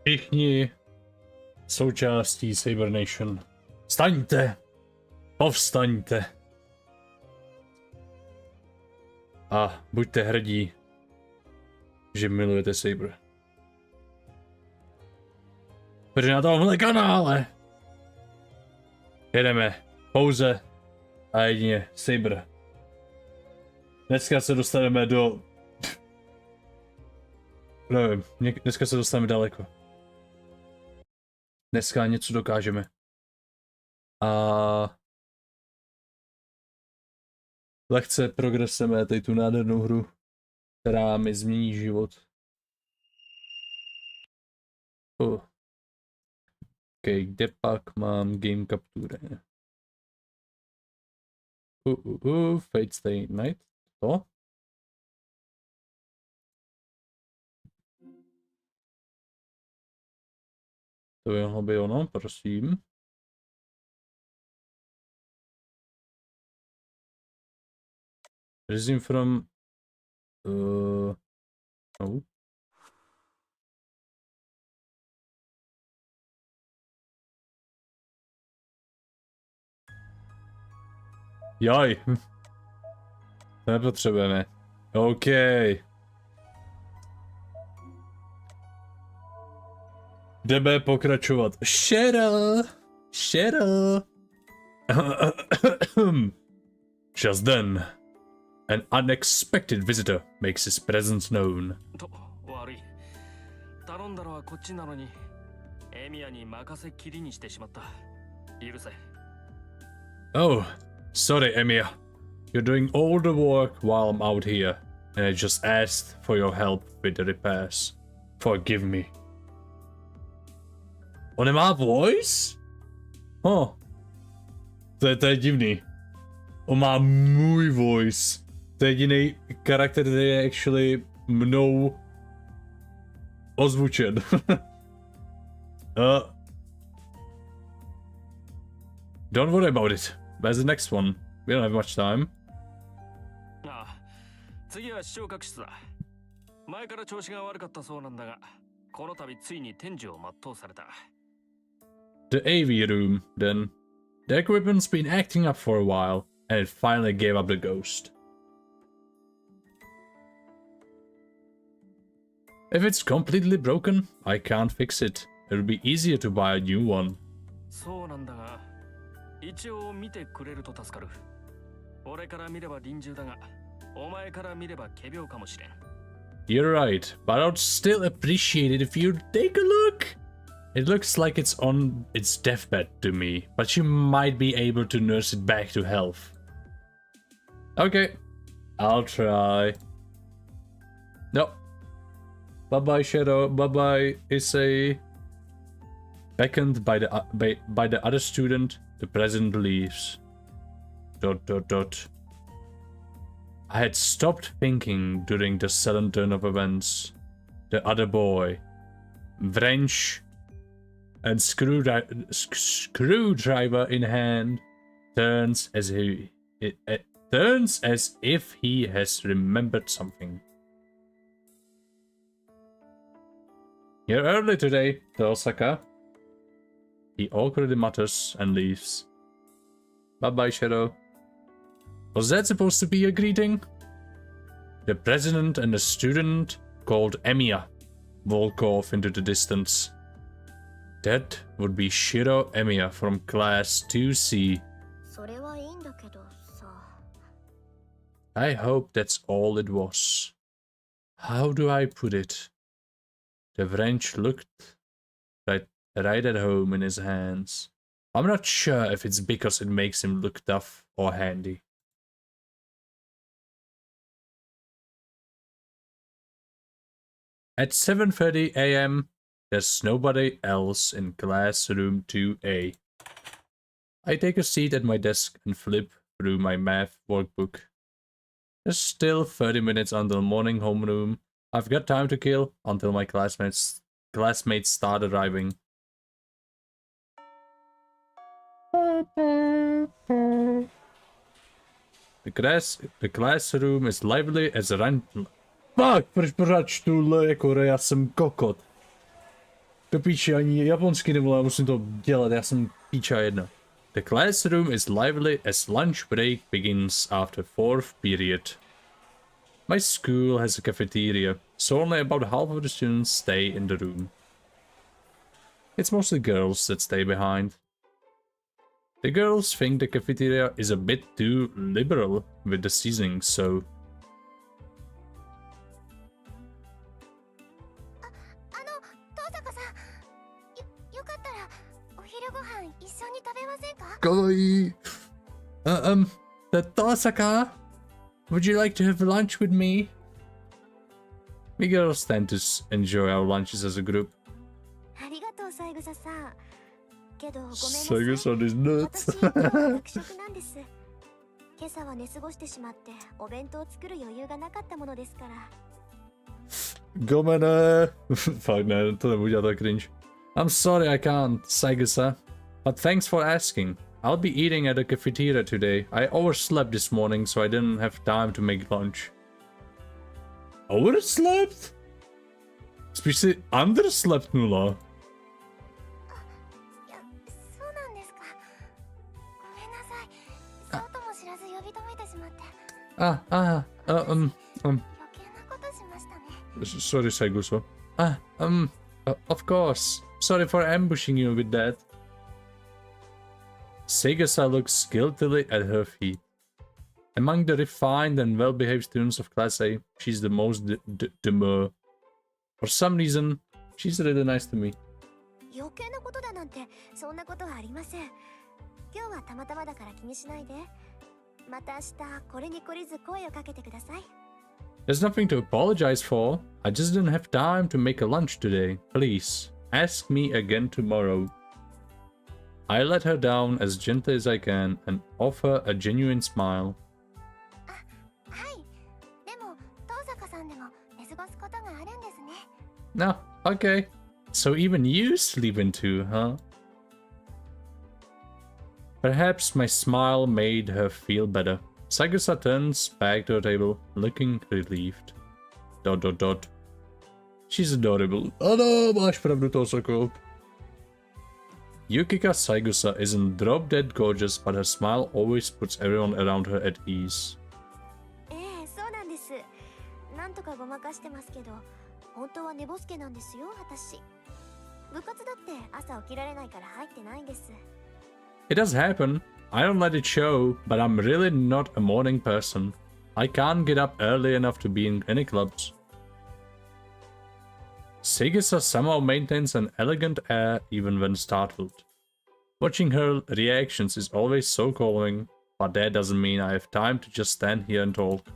Všichni součástí Saber Nation. Staňte! Povstaňte! A buďte hrdí, že milujete Saber. Protože na tomhle kanále jedeme pouze a jedině Saber. Dneska se dostaneme do... nevím, dneska se dostaneme daleko. Dneska něco dokážeme. A... lehce progresujeme tady tu nádhernou hru, která mi změní život. OK, kde pak mám game capture? Fate Stay Night. To? To by mohlo být ono, prosím. Resume from... no. Jaj. To nepotřebujeme. OK. Jdeme pokračovat. Cheryl. Just then, an unexpected visitor makes his presence known. Oh, sorry, Emiya. You're doing all the work while I'm out here, and I just asked for your help with the repairs. Forgive me. On nemá voice? To je divný. On má můj voice. To je jediný charakter, který je actually mnou ozvučen. Don't worry about it. Where's the next one? We don't have much time. The AV room, then. The equipment's been acting up for a while, and it finally gave up the ghost. If it's completely broken, I can't fix it. It'll be easier to buy a new one. You're right, but I'd still appreciate it if you'd take a look. It looks like it's on its deathbed to me, but she might be able to nurse it back to health. Okay, I'll try. No. Bye-bye, Shadow. Bye-bye, Issei. Beckoned by the other student, the president leaves. ... I had stopped thinking during the sudden turn of events. The other boy, wrench and screwdriver in hand, turns as if he has remembered something. You're early today, Osaka. He awkwardly mutters and leaves. Bye-bye, Shadow. Was that supposed to be a greeting? The president and the student, called Emiya, walk off into the distance. That would be Shiro Emiya from class 2C. I hope that's all it was. How do I put it? The wrench looked right at home in his hands. I'm not sure if it's because it makes him look tough or handy. At 7:30 AM, there's nobody else in classroom 2A. I take a seat at my desk and flip through my math workbook. There's still 30 minutes until morning homeroom. I've got time to kill until my classmates start arriving. The classroom is lively as a run. Fuck, proč pořád čtu L jako já jsem kokot. Do píče, ani japonsky nevole, já musím to dělat, já jsem píča jedna. The classroom is lively as lunch break begins after 4th period. My school has a cafeteria, so only about half of the students stay in the room. It's mostly girls that stay behind. The girls think the cafeteria is a bit too liberal with the seasoning, so... Kawaii! The Tosaka? Would you like to have lunch with me? We girls tend to enjoy our lunches as a group. Saiga-san is nuts. Gomene! Fuck no, to nebudu dělat tak cringe. I'm sorry I can't, Saiga-san. But thanks for asking. I'll be eating at the cafeteria today. I overslept this morning, so I didn't have time to make lunch. Overslept? Spíš si underslept, nula. Sorry, Saiguso. Of course. Sorry for ambushing you with that. Saiga-san looks guiltily at her feet. Among the refined and well-behaved students of Class A, she's the most demure. For some reason, she's really nice to me. There's nothing to apologize for. I just didn't have time to make a lunch today. Please, ask me again tomorrow. I let her down as gently as I can and offer a genuine smile. No, okay. So even you sleep in too, huh? Perhaps my smile made her feel better. Saiga-san turns back to her table, looking relieved. ... She's adorable. Ano, máš pravdu, Tosako. Yukika Saiga-san isn't drop-dead gorgeous, but her smile always puts everyone around her at ease. It does happen. I don't let it show, but I'm really not a morning person. I can't get up early enough to be in any clubs. Saiga-san somehow maintains an elegant air even when startled. Watching her reactions is always so calming, but that doesn't mean I have time to just stand here and talk.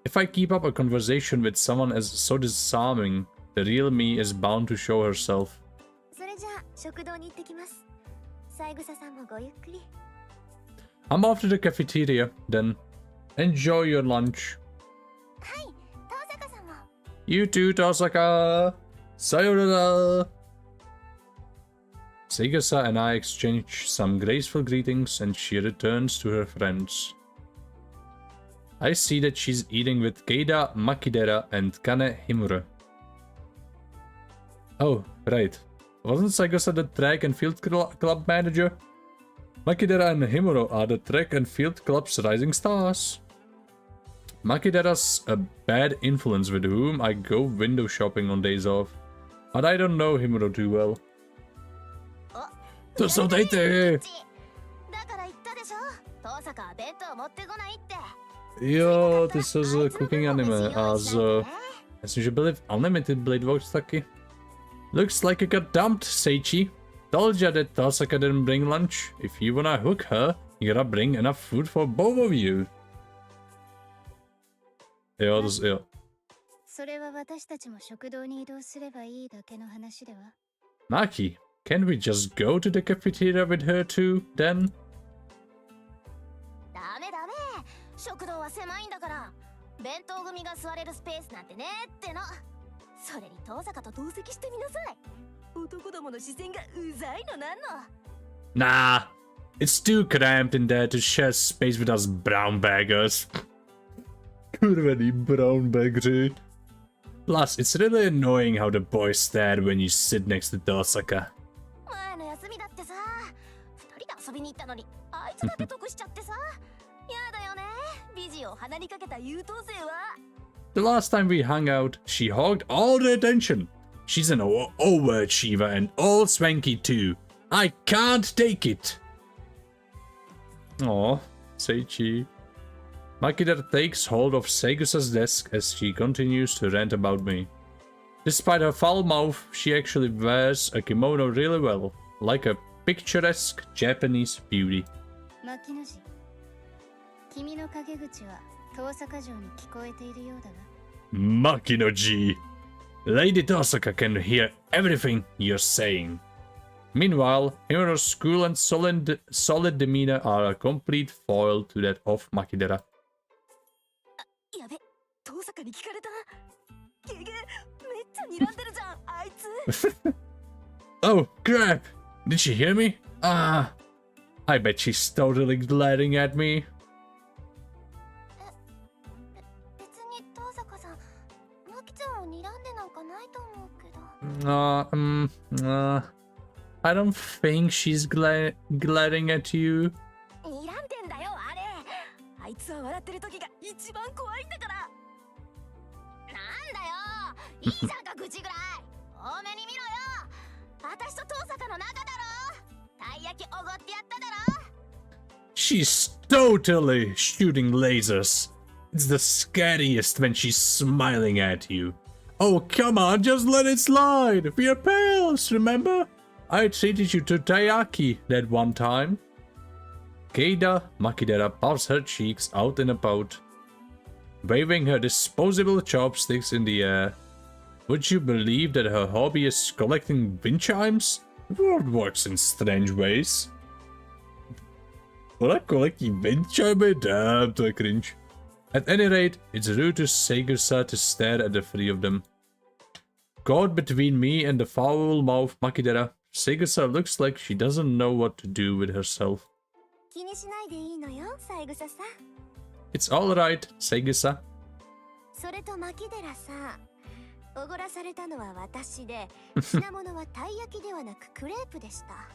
If I keep up a conversation with someone as so disarming, the real me is bound to show herself. I'm off to the cafeteria, then. Enjoy your lunch. You too, Tosaka! Sayonara! Saiga-san and I exchange some graceful greetings and she returns to her friends. I see that she's eating with Keida Makidera and Kane Himura. Oh, right. Wasn't Saiga-san the track and field club manager? Makidera and Himuro are the track and field club's rising stars. Makidera's a bad influence with whom I go window shopping on days off. But I don't know Himuro too well. So Tento! Jo, ty jsou z cooking anime a z... Myslím, že byly v Unlimited Blade Works taky. Looks like you got dumped, Seichi. Told ya that Tosaka didn't bring lunch. If you wanna hook her, you gotta bring enough food for both of you. Jo, jo. Maki, can we just go to the cafeteria with her too, then? Nah, it's too cramped in there to share space with us brown baggers. Kurvený brown bagři. Plus, it's really annoying how the boys stare when you sit next to Tosaka. 前の休みだってさ、二人で遊びに行ったのに、あいつだって得しちゃってさ。やだよね、美人を鼻にかけた優等生は。The last time we hung out, she hogged all the attention. She's an overachiever and all swanky too. I can't take it. Aw, Seichi. Makidara takes hold of Seigusa's desk as she continues to rant about me. Despite her foul mouth, she actually wears a kimono really well, like a picturesque Japanese beauty. Makinoji! Lady Tosaka can hear everything you're saying. Meanwhile, Himura's cool and solid demeanor are a complete foil to that of Makidara. Oh, crap! Did she hear me? Ah, I bet she's totally glaring at me. I don't think she's glaring at you. She's totally shooting lasers. It's the scariest when she's smiling at you. Oh, come on, just let it slide. We are pals, remember? I treated you to taiyaki that one time. Keida Makidara puffs her cheeks out in a pout, waving her disposable chopsticks in the air. Would you believe that her hobby is collecting wind chimes? The world works in strange ways. What a collecting wind chime? Damn, to cringe. At any rate, it's rude to Seigusa to stare at the three of them. Caught between me and the foul-mouthed Makidara, Seigusa looks like she doesn't know what to do with herself. It's alright, Seigusa. それとマキデラさ、おごらされたのは私で、品物はたい焼きではなくクレープでした。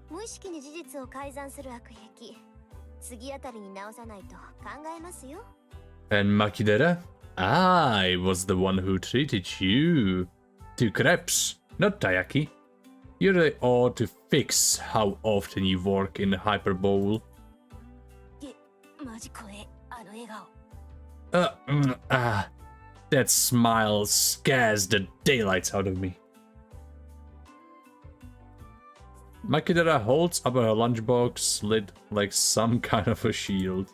無意識に事実を改ざんする悪癖。次あたりに直さないと考えますよ。And Makidara, I was the one who treated you to crepes, not taiyaki. You really ought to fix how often you work in hyperbole. That smile scares the daylights out of me. Makidara holds up her lunchbox lid like some kind of a shield.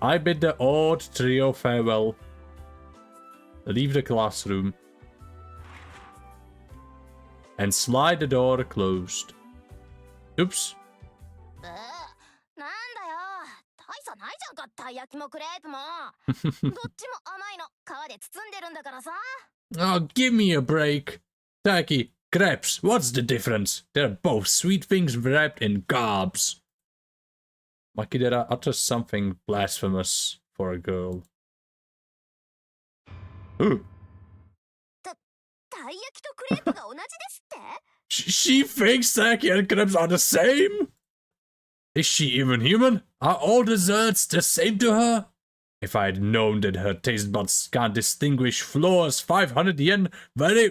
I bid the odd trio farewell. Leave the classroom. And slide the door closed. Oops. Oh, give me a break. Taki, crepes, what's the difference? They're both sweet things wrapped in carbs. Makidara utters something blasphemous for a girl. Ooh. She thinks Taki and crepes are the same? Is she even human? Are all desserts the same to her? If I had known that her taste buds can't distinguish Floor's 500 yen very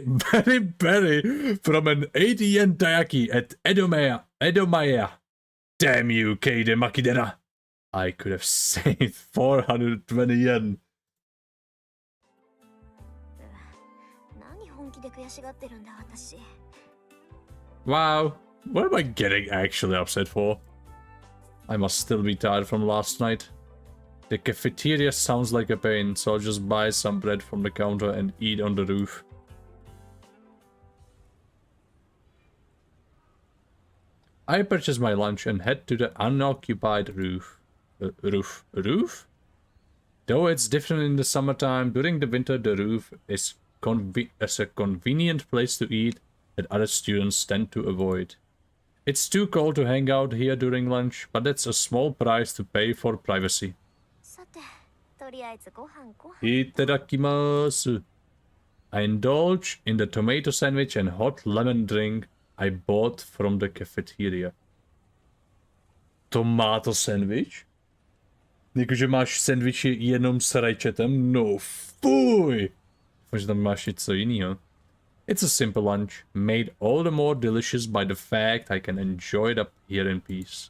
from an 80 yen taiyaki at Edomaya. Damn you, Keide Makidara. I could have saved 420 yen. Wow, what am I getting actually upset for? I must still be tired from last night. The cafeteria sounds like a pain, so I'll just buy some bread from the counter and eat on the roof. I purchase my lunch and head to the unoccupied roof. Roof? Though it's different in the summertime, during the winter the roof is a convenient place to eat that other students tend to avoid. It's too cold to hang out here during lunch, but that's a small price to pay for privacy. Itadakimasu. I indulge in the tomato sandwich and hot lemon drink I bought from the cafeteria. Tomato sandwich? Jakože máš sandwichi jenom s rajčetem? No fuj! Možná tam máš něco jiného. It's a simple lunch, made all the more delicious by the fact I can enjoy it up here in peace.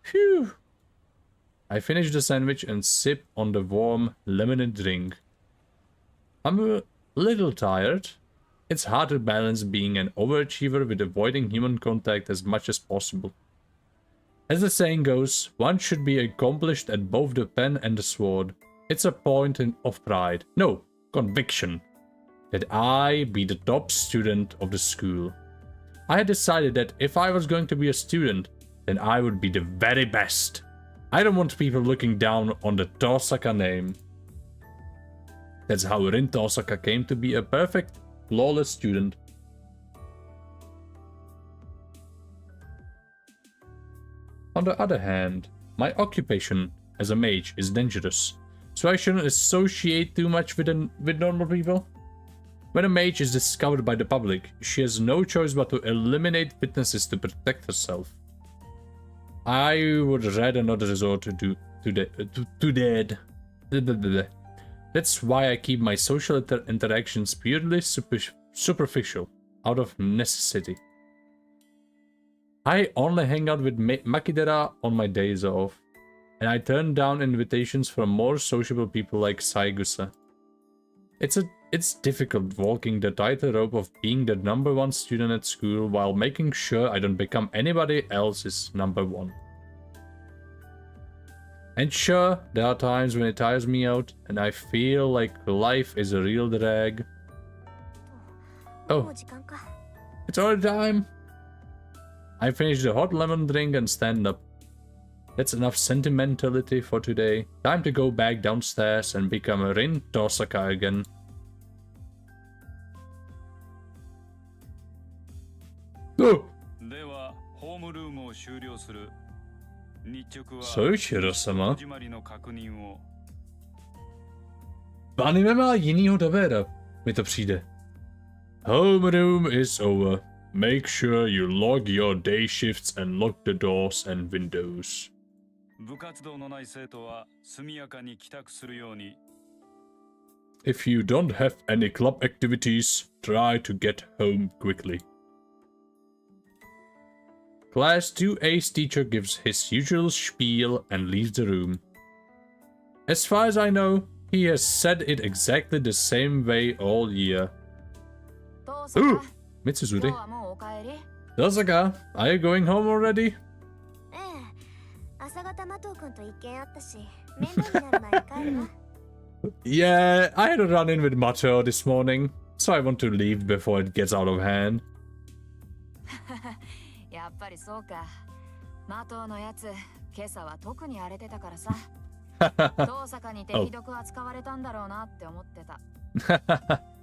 Phew! I finish the sandwich and sip on the warm lemonade drink. I'm a little tired. It's hard to balance being an overachiever with avoiding human contact as much as possible. As the saying goes, one should be accomplished at both the pen and the sword. It's a point of pride, no, conviction, that I be the top student of the school. I had decided that if I was going to be a student, then I would be the very best. I don't want people looking down on the Tosaka name. That's how Rin Tosaka came to be a perfect, flawless student. On the other hand, my occupation as a mage is dangerous, so I shouldn't associate too much with normal people. When a mage is discovered by the public, she has no choice but to eliminate witnesses to protect herself. I would rather not resort to that. That's why I keep my social interactions purely superficial, out of necessity. I only hang out with Makidera on my days off, and I turn down invitations from more sociable people like Saigusa. It's difficult walking the tightrope of being the #1 student at school while making sure I don't become anybody else's #1. And sure, there are times when it tires me out and I feel like life is a real drag. Oh, it's already time. I finish the hot lemon drink and stand up. That's enough sentimentality for today. Time to go back downstairs and become a Rin Tosaka again. Oh! Soichiro-sama? V anime má jinýho davéra, mi to přijde. Homeroom is over. Make sure you log your day shifts and lock the doors and windows. If you don't have any club activities, try to get home quickly. Class 2A's teacher gives his usual spiel and leaves the room. As far as I know, he has said it exactly the same way all year. Ooh, Mitsuzuri. Tosaka, are you going home already? Yeah, I had a run-in with Macho this morning, so I want to leave before it gets out of hand.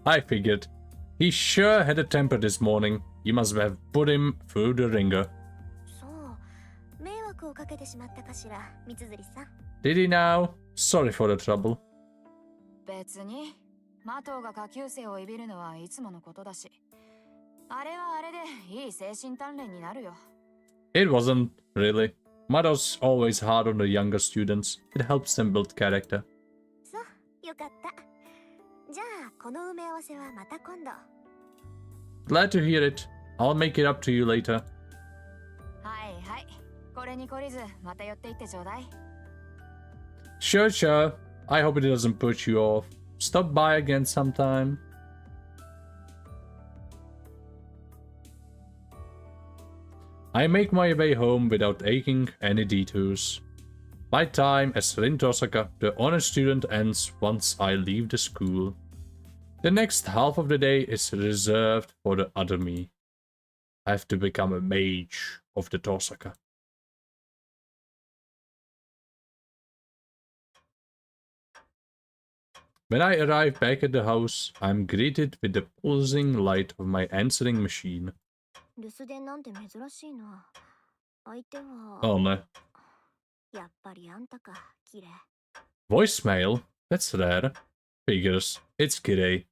I figured. He sure had a temper this morning. You must have put him through the ringer. Did he now? Sorry for the trouble. It wasn't, really. Mato's always hard on the younger students. It helps them build character. Glad to hear it. I'll make it up to you later. Sure, sure. I hope it doesn't put you off. Stop by again sometime. I make my way home without taking any detours. My time as Rin Tosaka, the honor student, ends once I leave the school. The next half of the day is reserved for the other me. I have to become a mage of the Tosaka. When I arrive back at the house, I'm greeted with the pulsing light of my answering machine. Oh no. Voicemail? That's rare. Figures. It's Kirei.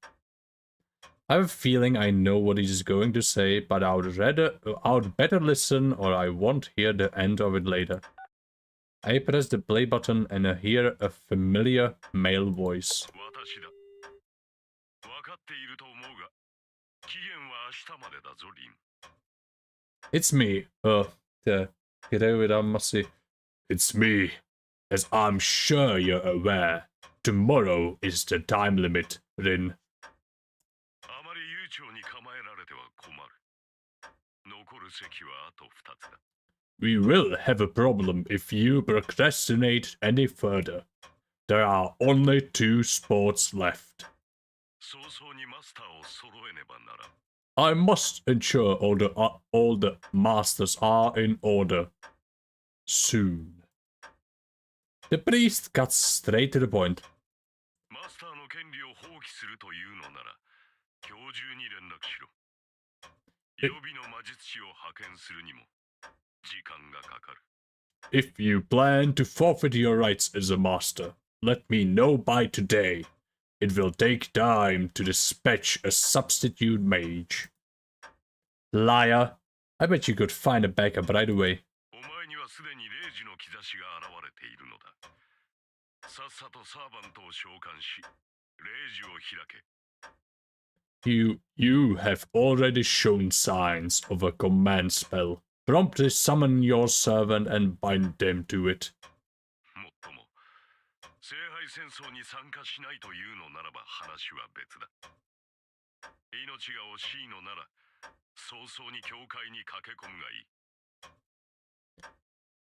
I have a feeling I know what he's going to say, but I'd better listen or I won't hear the end of it later. I press the play button and I hear a familiar male voice. It's me. It's me. As I'm sure you're aware, tomorrow is the time limit, Rin. We will have a problem if you procrastinate any further. There are only 2 spots left. I must ensure all the masters are in order. Soon. The priest cuts straight to the point. If you plan to forfeit your rights as a master, let me know by today. It will take time to dispatch a substitute mage. Liar. I bet you could find a backup right away. You have already shown signs of a command spell. Promptly summon your servant and bind them to it.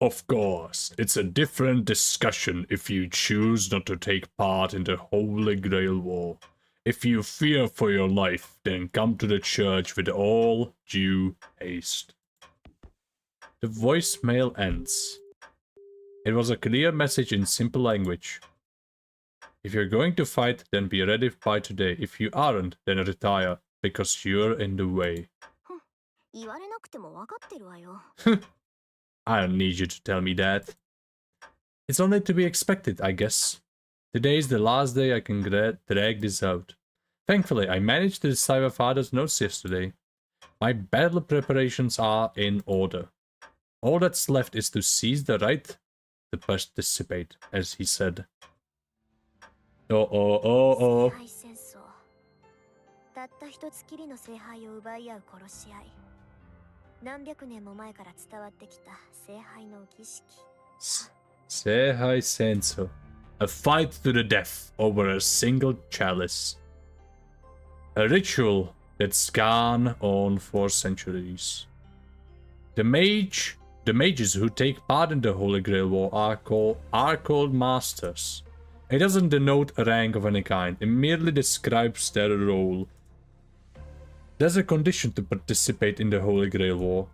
Of course, it's a different discussion if you choose not to take part in the Holy Grail War. If you fear for your life, then come to the church with all due haste. The voicemail ends. It was a clear message in simple language. If you're going to fight, then be ready by today. If you aren't, then retire, because you're in the way. I don't need you to tell me that. It's only to be expected, I guess. Today is the last day I can drag this out. Thankfully, I managed to decipher Father's notes yesterday. My battle preparations are in order. All that's left is to seize the right to participate, as he said. Oh. たった一つきりの聖杯を奪い合う殺し合い。何百年も前から伝わってきた聖杯の儀式。聖杯戦争。A fight to the death over a single chalice. A ritual that's gone on for centuries. The mages who take part in the Holy Grail War are called masters. It doesn't denote a rank of any kind, it merely describes their role. There's a condition to participate in the Holy Grail War.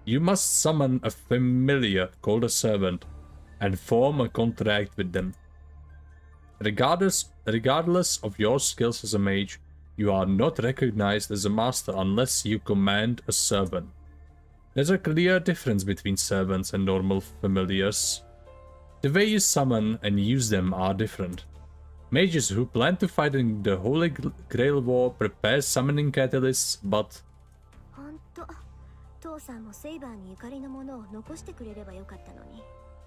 You must summon a familiar called a servant and form a contract with them. Regardless of your skills as a mage, you are not recognized as a master unless you command a servant. There's a clear difference between servants and normal familiars. The way you summon and use them are different. Mages who plan to fight in the Holy Grail War prepare summoning catalysts, but...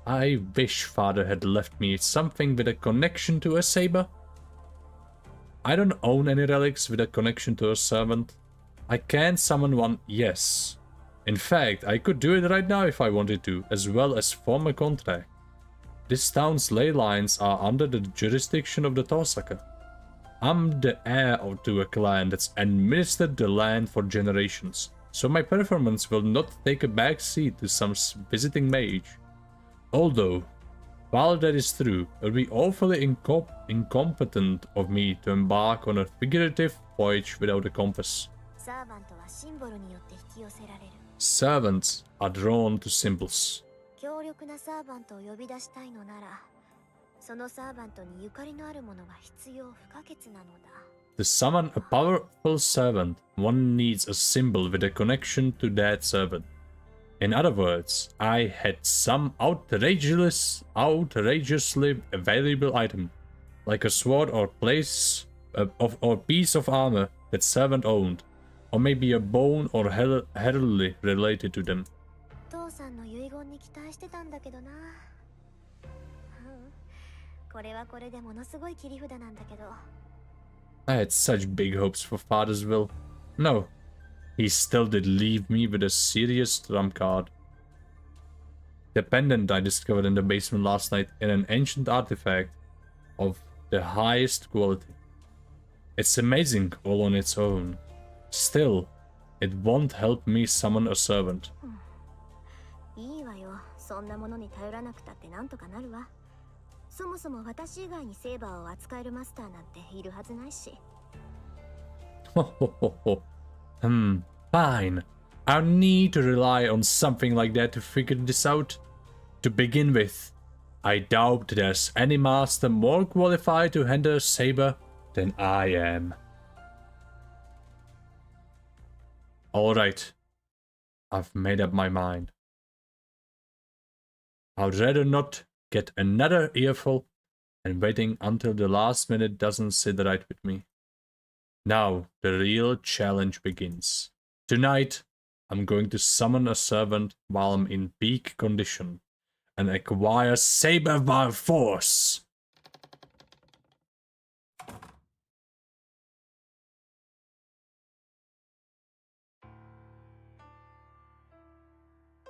I wish Father had left me something with a connection to a saber. I don't own any relics with a connection to a servant. I can summon one, yes. In fact, I could do it right now if I wanted to, as well as form a contract. This town's ley lines are under the jurisdiction of the Tosaka. I'm the heir to a clan that's administered the land for generations, so my performance will not take a back seat to some visiting mage. Although, while that is true, it would be awfully incompetent of me to embark on a figurative voyage without a compass. Servants are drawn to symbols. To summon a powerful servant, one needs a symbol with a connection to that servant. In other words, I had some outrageously valuable item, like a sword or piece of armor that servant owned, or maybe a bone or heraldry related to them. 父さんの遺言に期待してたんだけどな。これはこれでものすごい切り札なんだけど。I had such big hopes for father's will. No, he still did leave me with a serious trump card. The pendant I discovered in the basement last night in an ancient artifact of the highest quality. It's amazing all on its own. Still, it won't help me summon a servant. いいわよ。そんなものに頼らなくたってなんとかなるわ。そもそも私以外にセーバーを扱えるマスターなんているはずないし。Fine. I'll need to rely on something like that to figure this out. To begin with, I doubt there's any master more qualified to handle a saber than I am. Alright. I've made up my mind. I'd rather not get another earful and waiting until the last minute doesn't sit right with me. Now, the real challenge begins. Tonight, I'm going to summon a servant while I'm in peak condition and acquire saber by force.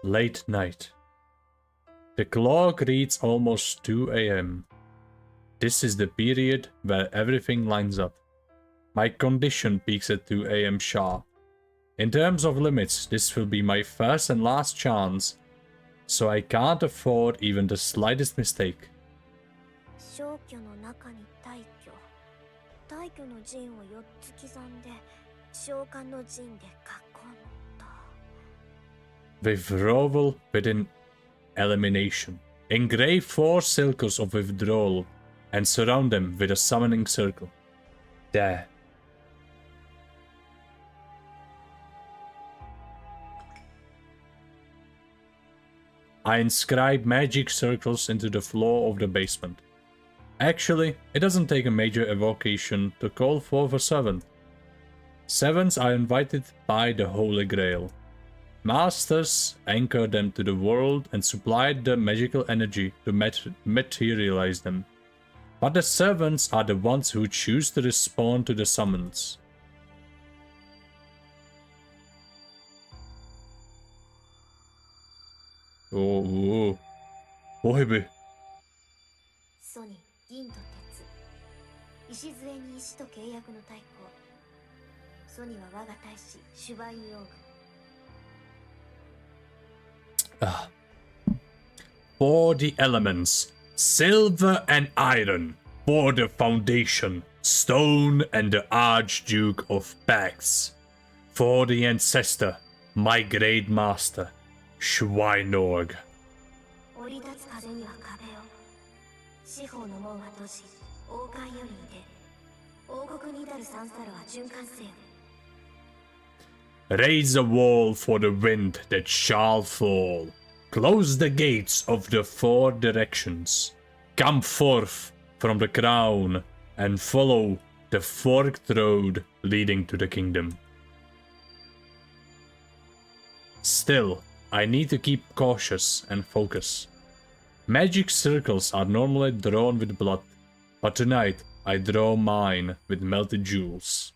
Late night. The clock reads almost 2 AM. This is the period where everything lines up. My condition peaks at 2 AM sharp. In terms of limits, this will be my first and last chance, so I can't afford even the slightest mistake. 消去の中に退去。退去の陣を4つ刻んで、召喚の陣で囲むと。Withdrawal within elimination. Engrave 4 circles of withdrawal and surround them with a summoning circle. There. I inscribe magic circles into the floor of the basement. Actually, it doesn't take a major evocation to call forth a servant. Servants are invited by the Holy Grail. Masters anchor them to the world and supply the magical energy to materialize them. But the servants are the ones who choose to respond to the summons. Oh, baby. ソニ、銀と鉄。礎に石と契約の太鼓。ソニは我が大使、シュバイン用具。For the elements, silver and iron. For the foundation, stone and the Archduke of Pax. For the ancestor, my great master, Schweinorg. 降り立つ風には壁を。四方の門は閉じ、王冠より出。王国に至る三サロは循環せよ。Raise a wall for the wind that shall fall. Close the gates of the 4 directions. Come forth from the crown and follow the forked road leading to the kingdom. Still, I need to keep cautious and focus. Magic circles are normally drawn with blood, but tonight I draw mine with melted jewels.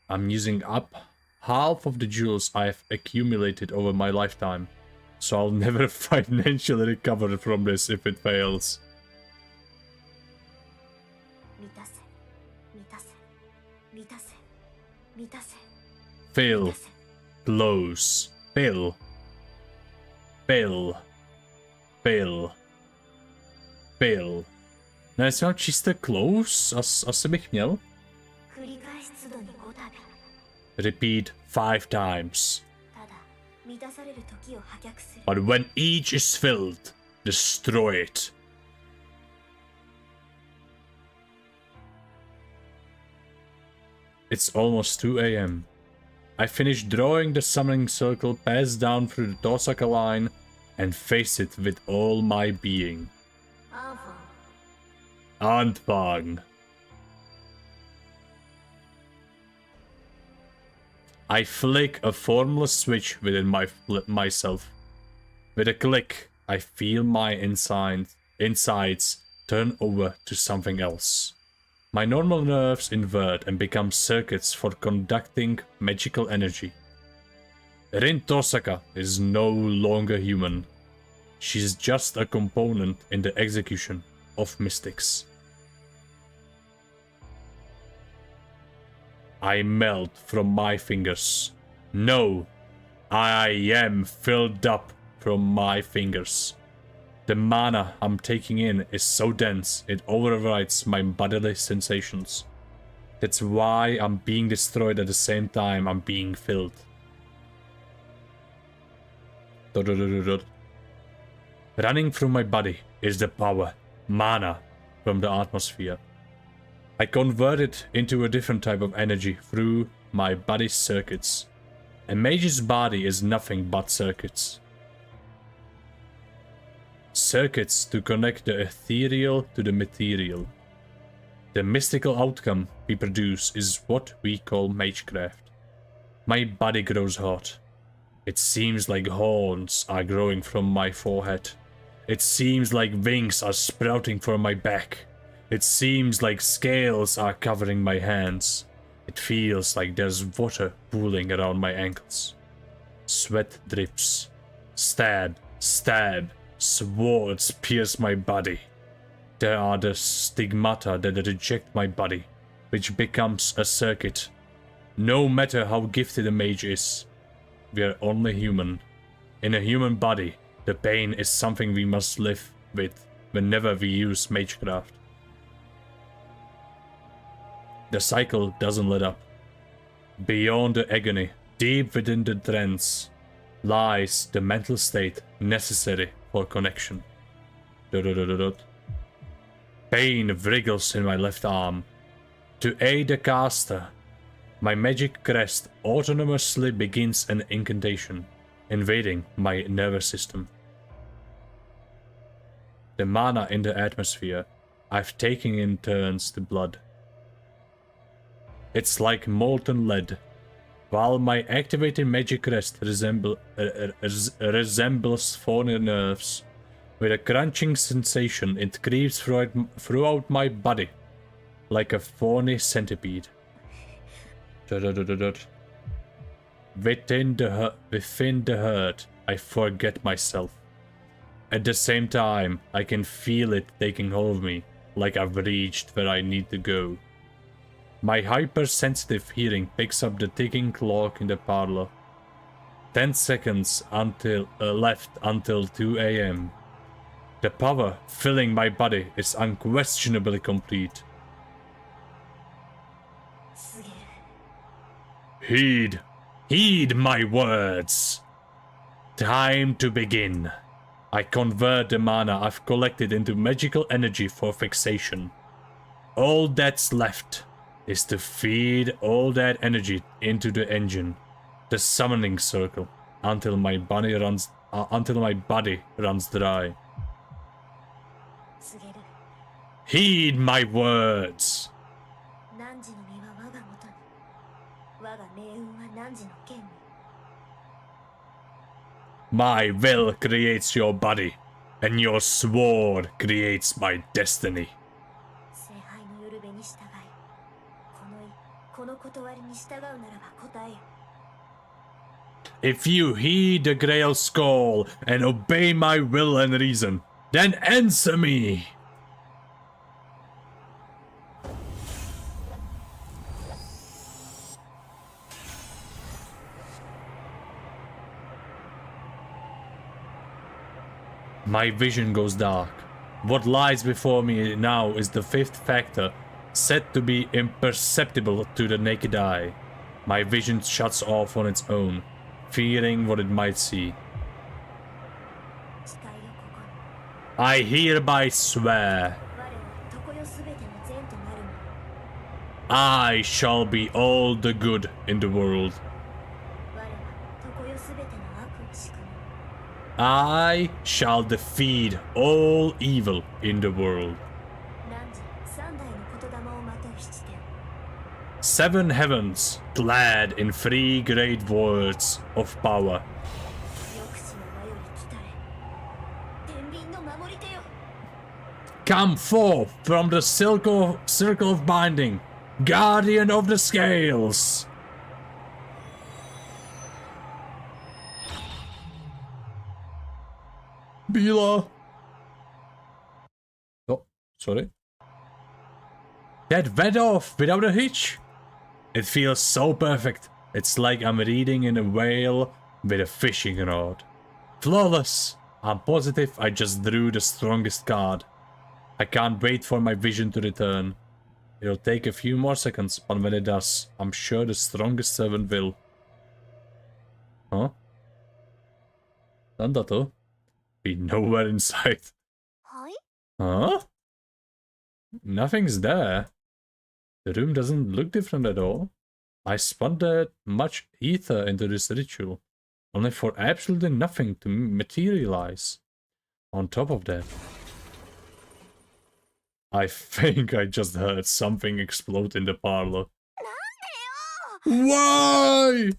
I'm using up half of the jewels I've accumulated over my lifetime, so I'll never financially recover from this if it fails. Fill. Close. Fill. Fill. Fill. Fill. No, jestli mám čisté close, asi bych měl. Repeat 5 times. But when each is filled, destroy it. It's almost 2 AM. I finish drawing the summoning circle, pass down through the Tosaka line, and face it with all my being. Anfang. I flick a formless switch within myself. With a click, I feel my insides turn over to something else. My normal nerves invert and become circuits for conducting magical energy. Rin Tosaka is no longer human. She's just a component in the execution of mystics. I melt from my fingers. No, I am filled up from my fingers. The mana I'm taking in is so dense, it overrides my bodily sensations. That's why I'm being destroyed at the same time I'm being filled. Running through my body is the power, mana, from the atmosphere. I convert it into a different type of energy through my body's circuits. A mage's body is nothing but circuits. Circuits to connect the ethereal to the material. The mystical outcome we produce is what we call magecraft. My body grows hot. It seems like horns are growing from my forehead. It seems like wings are sprouting from my back. It seems like scales are covering my hands. It feels like there's water pooling around my ankles. Sweat drips. Stab, stab. Swords pierce my body. There are the stigmata that reject my body, which becomes a circuit. No matter how gifted a mage is, we are only human. In a human body, the pain is something we must live with whenever we use magecraft. The cycle doesn't let up. Beyond the agony, deep within the trance, lies the mental state necessary for connection. Pain wriggles in my left arm. To aid the caster, my magic crest autonomously begins an incantation, invading my nervous system. The mana in the atmosphere I've taken in turns to blood. It's like molten lead. While my activated magic crest resembles Fauně nerves, with a crunching sensation it creeps throughout my body, like a Fauně centipede. Within the hurt, I forget myself. At the same time, I can feel it taking hold of me, like I've reached where I need to go. My hypersensitive hearing picks up the ticking clock in the parlor. 10 seconds left until 2 AM. The power filling my body is unquestionably complete. Heed my words. Time to begin. I convert the mana I've collected into magical energy for fixation. All that's left is to feed all that energy into the engine, the summoning circle, until my body runs dry. Heed my words. My will creates your body, and your sword creates my destiny. If you heed the Grail's call and obey my will and reason, then answer me! My vision goes dark. What lies before me now is the fifth factor, said to be imperceptible to the naked eye. My vision shuts off on its own, fearing what it might see. I hereby swear, I shall be all the good in the world. I shall defeat all evil in the world. 7 heavens, clad in 3 great words of power. Come forth from the circle of binding, guardian of the scales. Byla. Oh, sorry. That went off without a hitch. It feels so perfect. It's like I'm reading in a whale with a fishing rod. Flawless. I'm positive I just drew the strongest card. I can't wait for my vision to return. It'll take a few more seconds, but when it does, I'm sure the strongest servant will. Huh? Tento? Be nowhere in sight. Huh? Nothing's there. The room doesn't look different at all. I spun that much ether into this ritual, only for absolutely nothing to materialize. On top of that, I think I just heard something explode in the parlor. Why?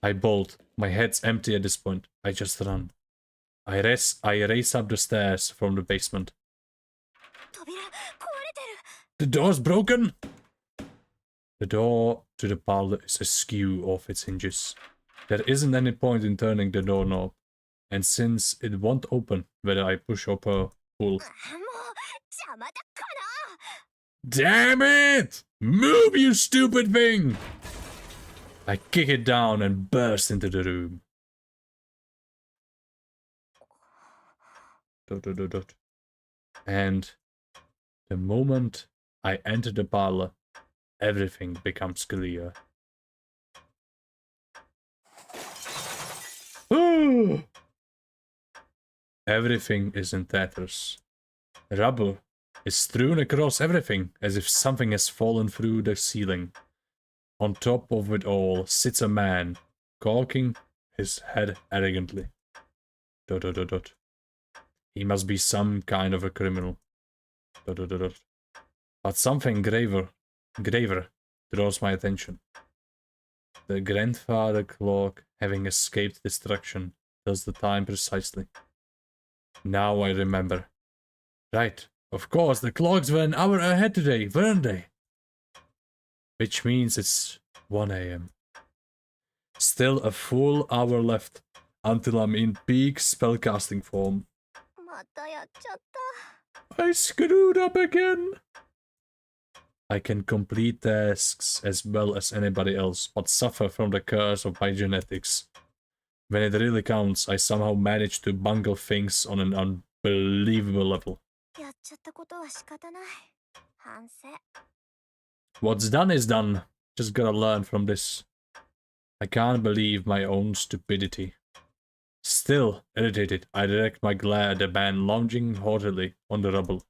I bolt. My head's empty at this point. I just run. I race up the stairs from the basement. The door's broken! The door to the parlor is askew off its hinges. There isn't any point in turning the doorknob, and since it won't open whether I push or pull. Damn it! Move, you stupid thing! I kick it down and burst into the room. And the moment I enter the parlor, everything becomes clear. Everything is in tatters. Rubble is strewn across everything, as if something has fallen through the ceiling. On top of it all sits a man, cocking his head arrogantly. He must be some kind of a criminal. But something graver draws my attention. The grandfather clock, having escaped destruction, tells the time precisely. Now I remember. Right, of course, the clocks were an hour ahead today, weren't they? Which means it's 1 AM. Still a full hour left until I'm in peak spellcasting form. I screwed up again. I can complete tasks as well as anybody else, but suffer from the curse of my genetics. When it really counts, I somehow manage to bungle things on an unbelievable level. What's done is done. Just gotta learn from this. I can't believe my own stupidity. Still irritated, I direct my glare at the man lounging haughtily on the rubble.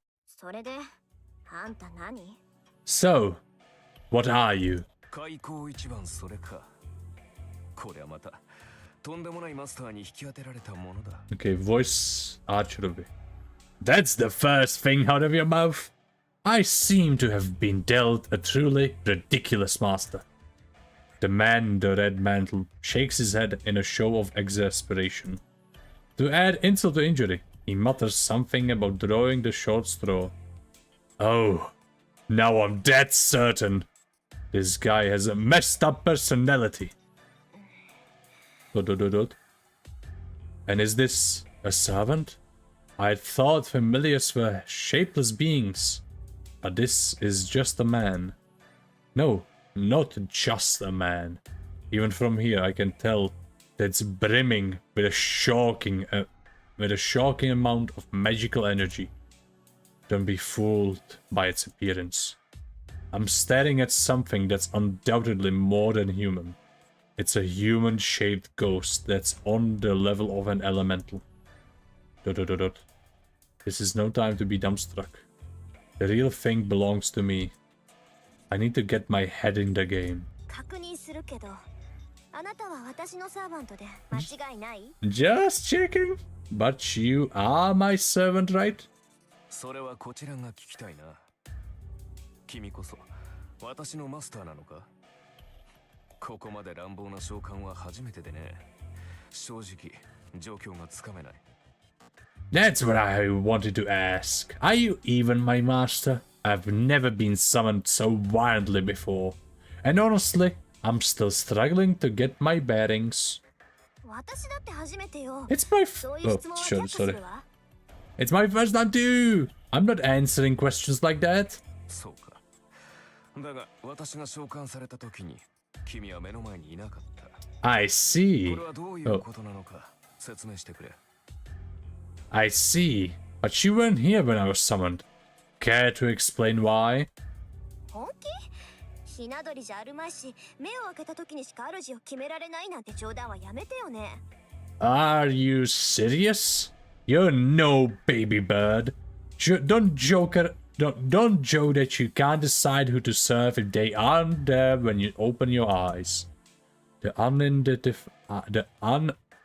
So, what are you? Okay, voice archery. That's the first thing out of your mouth. I seem to have been dealt a truly ridiculous master. The man in the red mantle shakes his head in a show of exasperation. To add insult to injury, he mutters something about drawing the short straw. Oh, now I'm dead certain. This guy has a messed up personality. And is this a servant? I thought familiars were shapeless beings, but this is just a man. No, not just a man. Even from here I can tell that it's brimming with a shocking amount of magical energy. Don't be fooled by its appearance. I'm staring at something that's undoubtedly more than human. It's a human-shaped ghost that's on the level of an elemental. This is no time to be dumbstruck. The real thing belongs to me. I need to get my head in the game. Just checking. But you are my servant, right? 君こそ私のマスターなのか？ここまで乱暴な召喚は初めてでね。正直状況がつかめない。 That's what I wanted to ask. Are you even my master? I've never been summoned so wildly before. And honestly, I'm still struggling to get my bearings. 私だって初めてよ。 It's my そういう質問は却下す sorry. るわ。 It's my first time too. I'm not answering questions like that. そうか。だが私が召喚された時に君は目の前にいなかった。 I see. これはどういうことなのか説明してくれ。 I see. But you weren't here when I was summoned. Care to explain why? 本気？ひな鳥じゃあるまいし、目を開けた時にしか主を決められないなんて冗談はやめてよね。 Are you serious? You're no baby bird. Don't joke that you can't decide who to serve if they aren't there when you open your eyes. The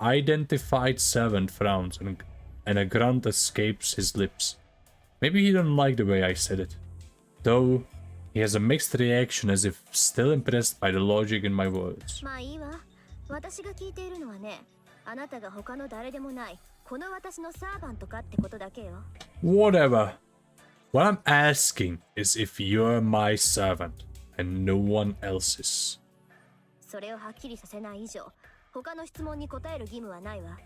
unidentified servant frowns and a grunt escapes his lips. Maybe he don't like the way I said it. Though, he has a mixed reaction as if still impressed by the logic in my words. まあいいわ。私が聞いているのはね、あなたが他の誰でもない、この私のサーバントかってことだけよ。 Whatever. What I'm asking is if you're my servant and no one else's. それをはっきりさせない以上、他の質問に答える義務はないわ。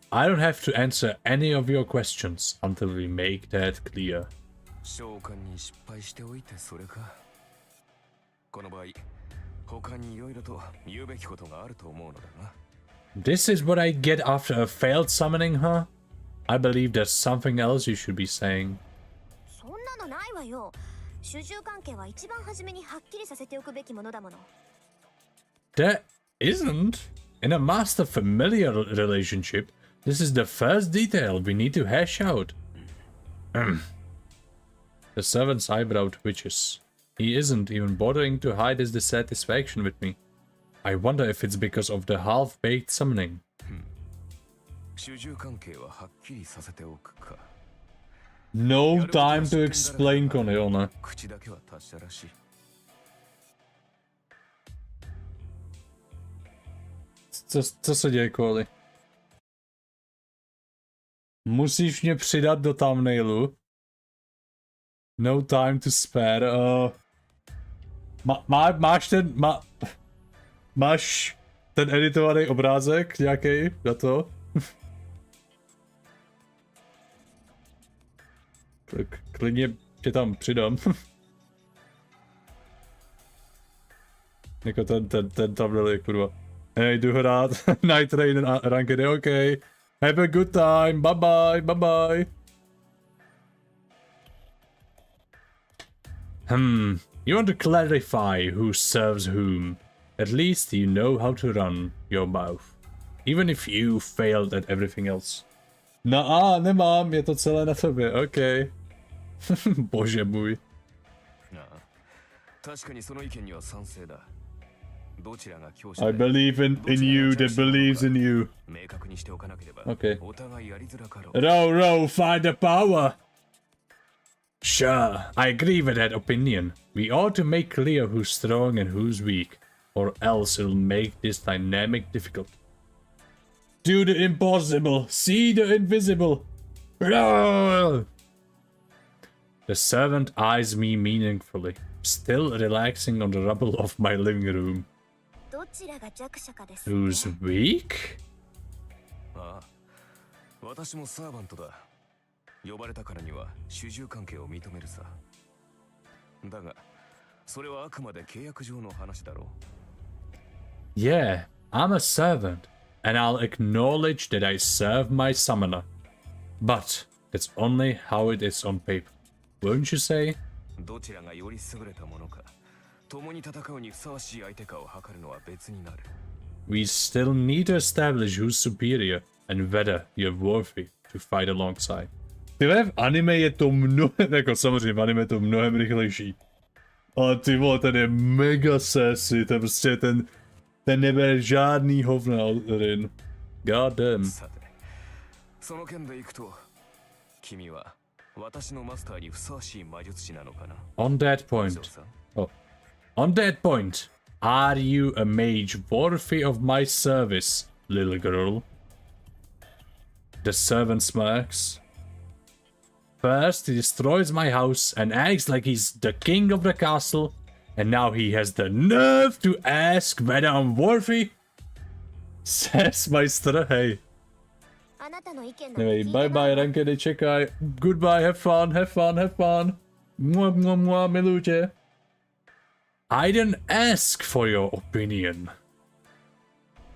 I don't have to answer any of your questions until we make that clear. 召喚に失敗しておいてそれか。この場合、他に色々と言うべきことがあると思うのだな。 This is what I get after a failed summoning, huh? I believe there's something else you should be saying. そんなのないわよ。主従関係は一番初めにはっきりさせておくべきものだもの。 There isn't. In a master familiar relationship, this is the first detail we need to hash out. The servant's eyebrow twitches. He isn't even bothering to hide his dissatisfaction with me. I wonder if it's because of the half-baked summoning. 主従関係ははっきりさせておくか。 No time to explain, Corneona. 口だけは達者らしい。 Co se děje, Koli? Musíš mě přidat do thumbnailu. No time to spare. Máš ten editovaný obrázek nějaký na to? Klidně tě tam přidám. Jako ten thumbnail je kurva. Hej, jdu hrát. Night Rain Ranked je OK. Have a good time. Bye bye. Bye bye. You want to clarify who serves whom. At least you know how to run your mouth. Even if you failed at everything else. No, nemám, je to celé na tobě, OK. Bože můj. 確かにその意見には賛成だ。 I believe in you that believes in you. Okay. Row, find the power. Sure, I agree with that opinion. We ought to make clear who's strong and who's weak, or else it'll make this dynamic difficult. Do the impossible. See the invisible. Row! The servant eyes me meaningfully, still relaxing on the rubble of my living room. Who's weak? ああ、私もサーバントだ。呼ばれたからには主従関係を認めるさ。だが、それはあくまで契約上の話だろう。Yeah, I'm a servant, and I'll acknowledge that I serve my summoner. But that's only how it is on paper. Won't you say? どちらがより優れたものか。 共に戦うにふさわしい相手かを測るのは別になる。 We still need to establish who's superior and whether you're worthy to fight alongside. Tyhle, v anime je to mnohem, jako samozřejmě v anime je to mnohem rychlejší. Ale ty vole, ten je mega sassy, ten prostě ten nebere žádný hovna od Rin. God damn. その件でいくと、君は私のマスターにふさわしい魔術師なのかな。 On that point. Oh. On that point. Are you a mage worthy of my service, little girl? The servant smirks. First, he destroys my house and acts like he's the king of the castle. And now he has the nerve to ask whether I'm worthy? Says my hey. あなたの意見なんて Anyway, 聞いて bye ない bye, Rankedy, czekaj. Goodbye, have fun, have fun, have fun. Mwah, mwah, mwah, milucie. I didn't ask for your opinion.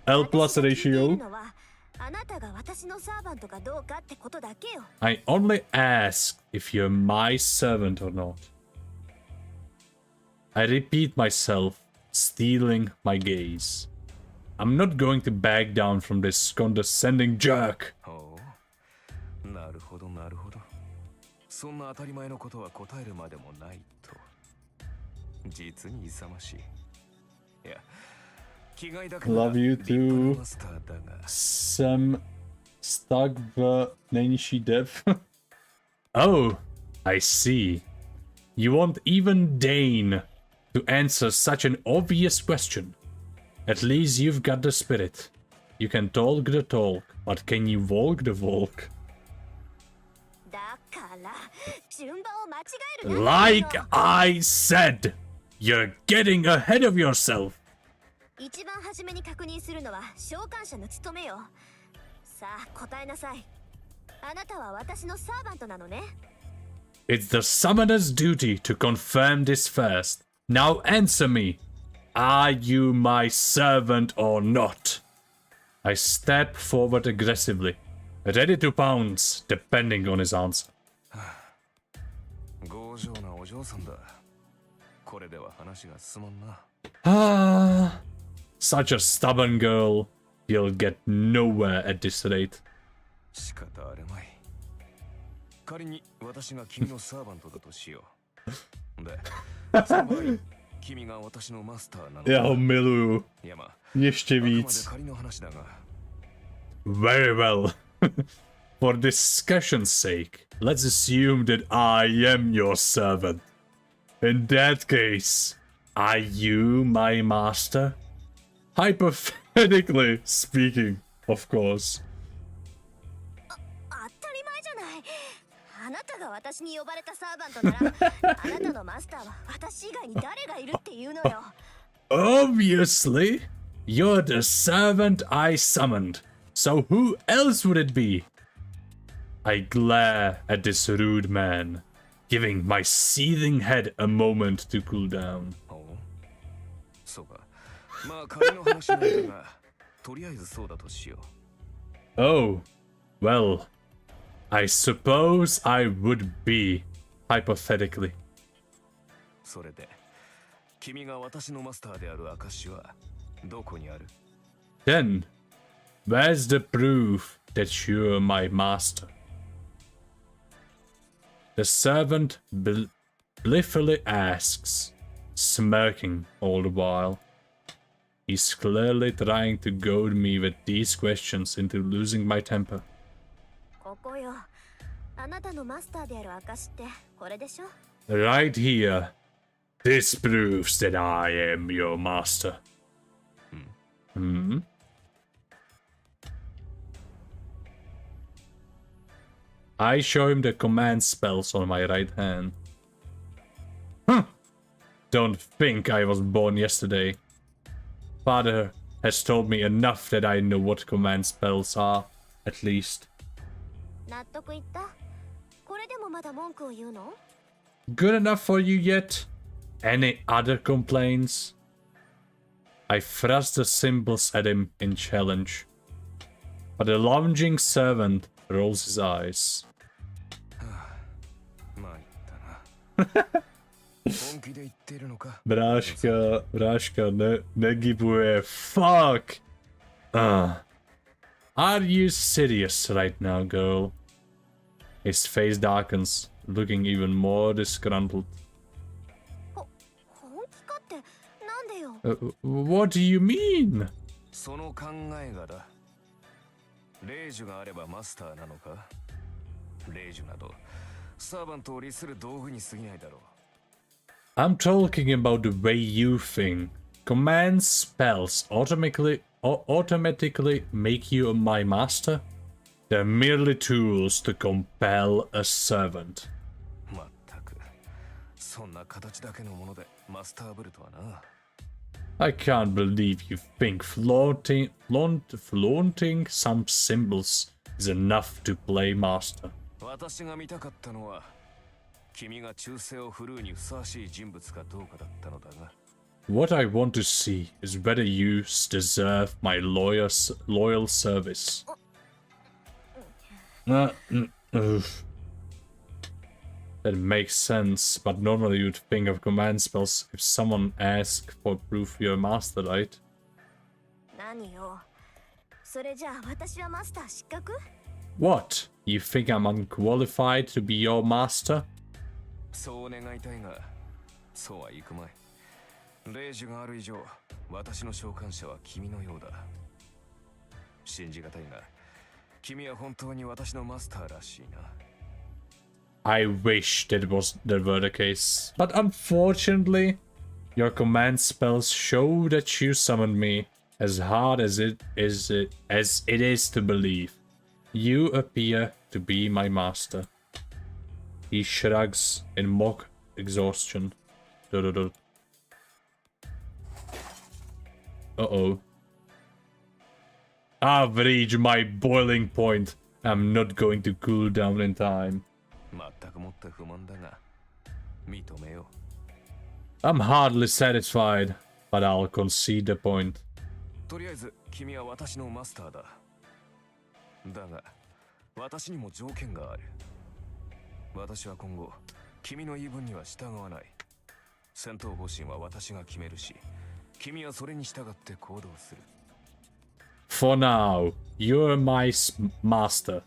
L plus 私が聞いている ratio. のはあなたが私のサーバントかどうかってことだけよ。 I only ask if you're my servant or not. I repeat myself, stealing my gaze. I'm not going to back down from this condescending jerk. ほう。なるほどなるほど。そんな当たり前のことは答えるまでもないと。実に勇ましい。いや、気概だけど Love you 立派な too. マスターだが。 Some stag v nejnižší dev. Oh, I see. You won't even deign to answer such an obvious question. At least you've got the spirit. You can talk the talk, but can you walk the walk? だから順番を間違えるな。 Like I said, you're getting ahead of yourself. 一番初めに確認するのは召喚者の務めよ。さあ答えなさい。あなたは私のサーバントなのね。 It's the summoner's duty to confirm this first. Now answer me. Are you my servant or not? I step forward aggressively, ready to pounce, depending on his answer. 強情なお嬢さんだ。これでは話が進まんな。 Ah, such a stubborn girl. You'll get nowhere at this rate. 仕方あるまい。仮に私が君のサーバントだとしよう。で、その場合、君が私のマスターなのか。 Ja, miluju. いやまあ、 Ještě あくまで víc. 仮の話だが。 Very well. For discussion's sake, let's assume that I am your servant. In that case, are you my master? Hypothetically speaking, of course. 当たり前じゃない。あなたが私に呼ばれたサーバントなら、あなたのマスターは私以外に誰がいるっていうのよ。 Obviously, you're the servant I summoned. So who else would it be? I glare at this rude man, giving my seething head a moment to cool down. おうそうか。まあ仮の話なんだが、とりあえずそうだとしよう。 Oh, well, I suppose I would be, hypothetically. それで、君が私のマスターである証はどこにある？ Then, where's the proof that you're my master? The servant blithely asks, smirking all the while. He's clearly trying to goad me with these questions into losing my temper. ここよ。あなたのマスターである証ってこれでしょ？ Right here. This proves that I am your master. Hmm? I show him the command spells on my right hand. Huh. Don't think I was born yesterday. Father has told me enough that I know what command spells are, at least. 納得いった？これでもまだ文句を言うの？ Good enough for you yet? Any other complaints? I thrust the symbols at him in challenge. But the lounging servant rolls his eyes. まあ言ったな。本気で言ってるのか？ Bráška, negibuje, fuck! Are you serious right now, girl? His face darkens, looking even more disgruntled. 本気かってなんでよ？ What do you mean? その考えがだ。霊樹があればマスターなのか？霊樹などサーバントを利する道具に過ぎないだろう。 I'm talking about the way you think. Command spells automatically make you my master? They're merely tools to compel a servant. まったく、そんな形だけのものでマスターブルとはな。 I can't believe you think flaunting some symbols is enough to play master. 私が見たかったのは、君が忠誠を振るうにふさわしい人物かどうかだったのだが。 What I want to see is whether you deserve my loyal service. That makes sense, but normally you'd think of command spells if someone asks for proof you're a master, right? 何よ。それじゃあ私はマスター失格？ What? You think I'm unqualified to be your master? そう願いたいが、そうはいくまい。令状がある以上、私の召喚者は君のようだ。信じがたいが、君は本当に私のマスターらしいな。 I wish that were the case, but unfortunately, your command spells show that you summoned me. As hard as it is to believe, you appear to be my master. He shrugs in mock exhaustion. Uh-oh. I've reached my boiling point. I'm not going to cool down in time. 全くもって不満だが、認めよう。 I'm hardly satisfied, but I'll concede the point. とりあえず、君は私のマスターだ。だが、私にも条件がある。私は今後、君の言い分には従わない。戦闘方針は私が決めるし、君はそれに従って行動する。 For now, you're my master,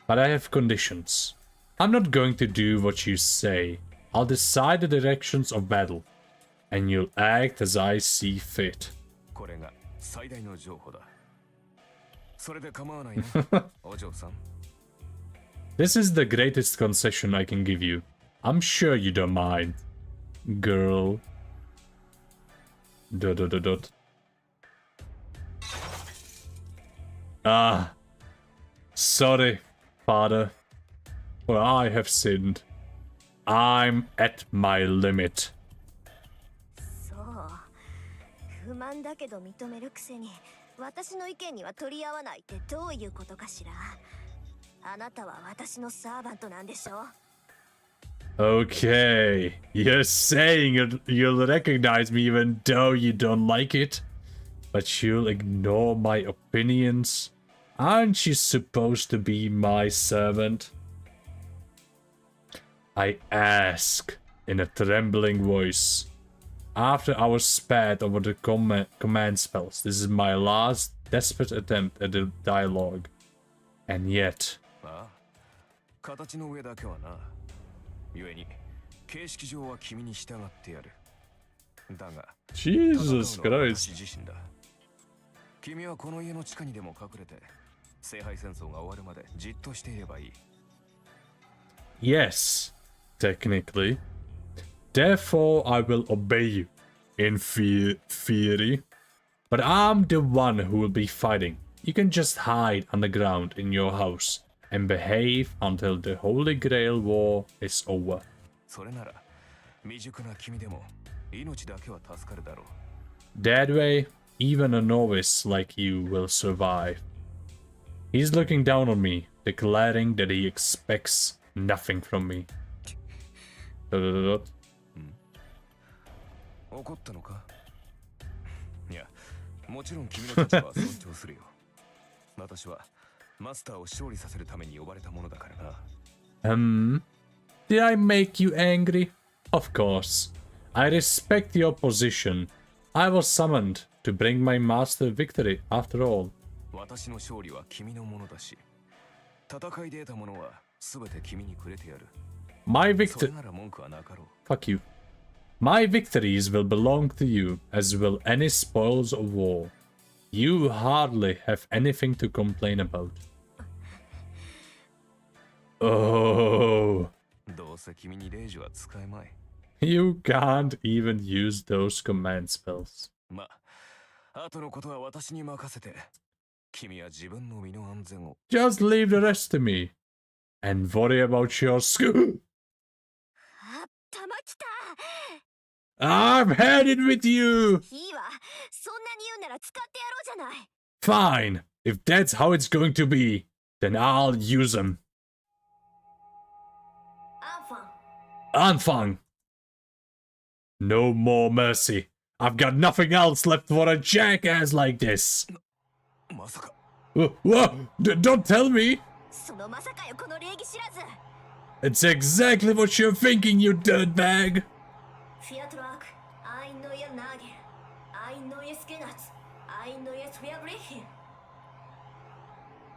but I have conditions. I'm not going to do what you say. I'll decide the directions of battle, and you'll act as I see fit. これが最大の情報だ。それで構わないね、お嬢さん。 This is the greatest concession I can give you. I'm sure you don't mind, girl. ... Ah, sorry, father. For I have sinned. I'm at my limit. そう。不満だけど認めるくせに、私の意見には取り合わないってどういうことかしら。あなたは私のサーバントなんでしょ？ Okay, you're saying you'll recognize me even though you don't like it, but you'll ignore my opinions. Aren't you supposed to be my servant? I ask in a trembling voice. After our spat over the command spells, this is my last desperate attempt at a dialogue. And yet... ああ、形の上だけはな。故に、形式上は君に従ってやる。だが、 Jesus 戦うのは Christ. 私自身だ。君はこの家の地下にでも隠れて、聖杯戦争が終わるまでじっとしていればいい。Yes, technically. Therefore, I will obey you, in theory. But I'm the one who will be fighting. You can just hide underground in your house and behave until the Holy Grail War is over. それなら、未熟な君でも命だけは助かるだろう。 That way, even a novice like you will survive. He's looking down on me, declaring that he expects nothing from me. 怒ったのか？いや、もちろん君の立場は尊重するよ。私はマスターを勝利させるために呼ばれたものだからな。Did I make you angry? Of course. I respect your position. I was summoned to bring my master victory after all. 私の勝利は君のものだし、戦いで得たものは全て君にくれてやる。 My それ victory... なら文句はなかろう。 Fuck you. My victories will belong to you, as will any spoils of war. You hardly have anything to complain about. Oh, どうせ君にレイジは使えまい。 You can't even use those command spells. まあ、後のことは私に任せて。君は自分の身の安全を。 Just leave the rest to me. And worry about your school. あ、玉来た。 I've had it with you. いいわ。そんなに言うなら使ってやろうじゃない。 Fine. If that's how it's going to be, then I'll use them. アンファン。 Anfang. No more mercy. I've got nothing else left for a jackass like this. まさか。 Whoa, don't tell me. そのまさかよ、この礼儀知らず。 It's exactly what you're thinking, you dirtbag. フィアトラーク、アイノイアナーゲル、アイノイアスケナツ、アイノイアスフィアブレヒン。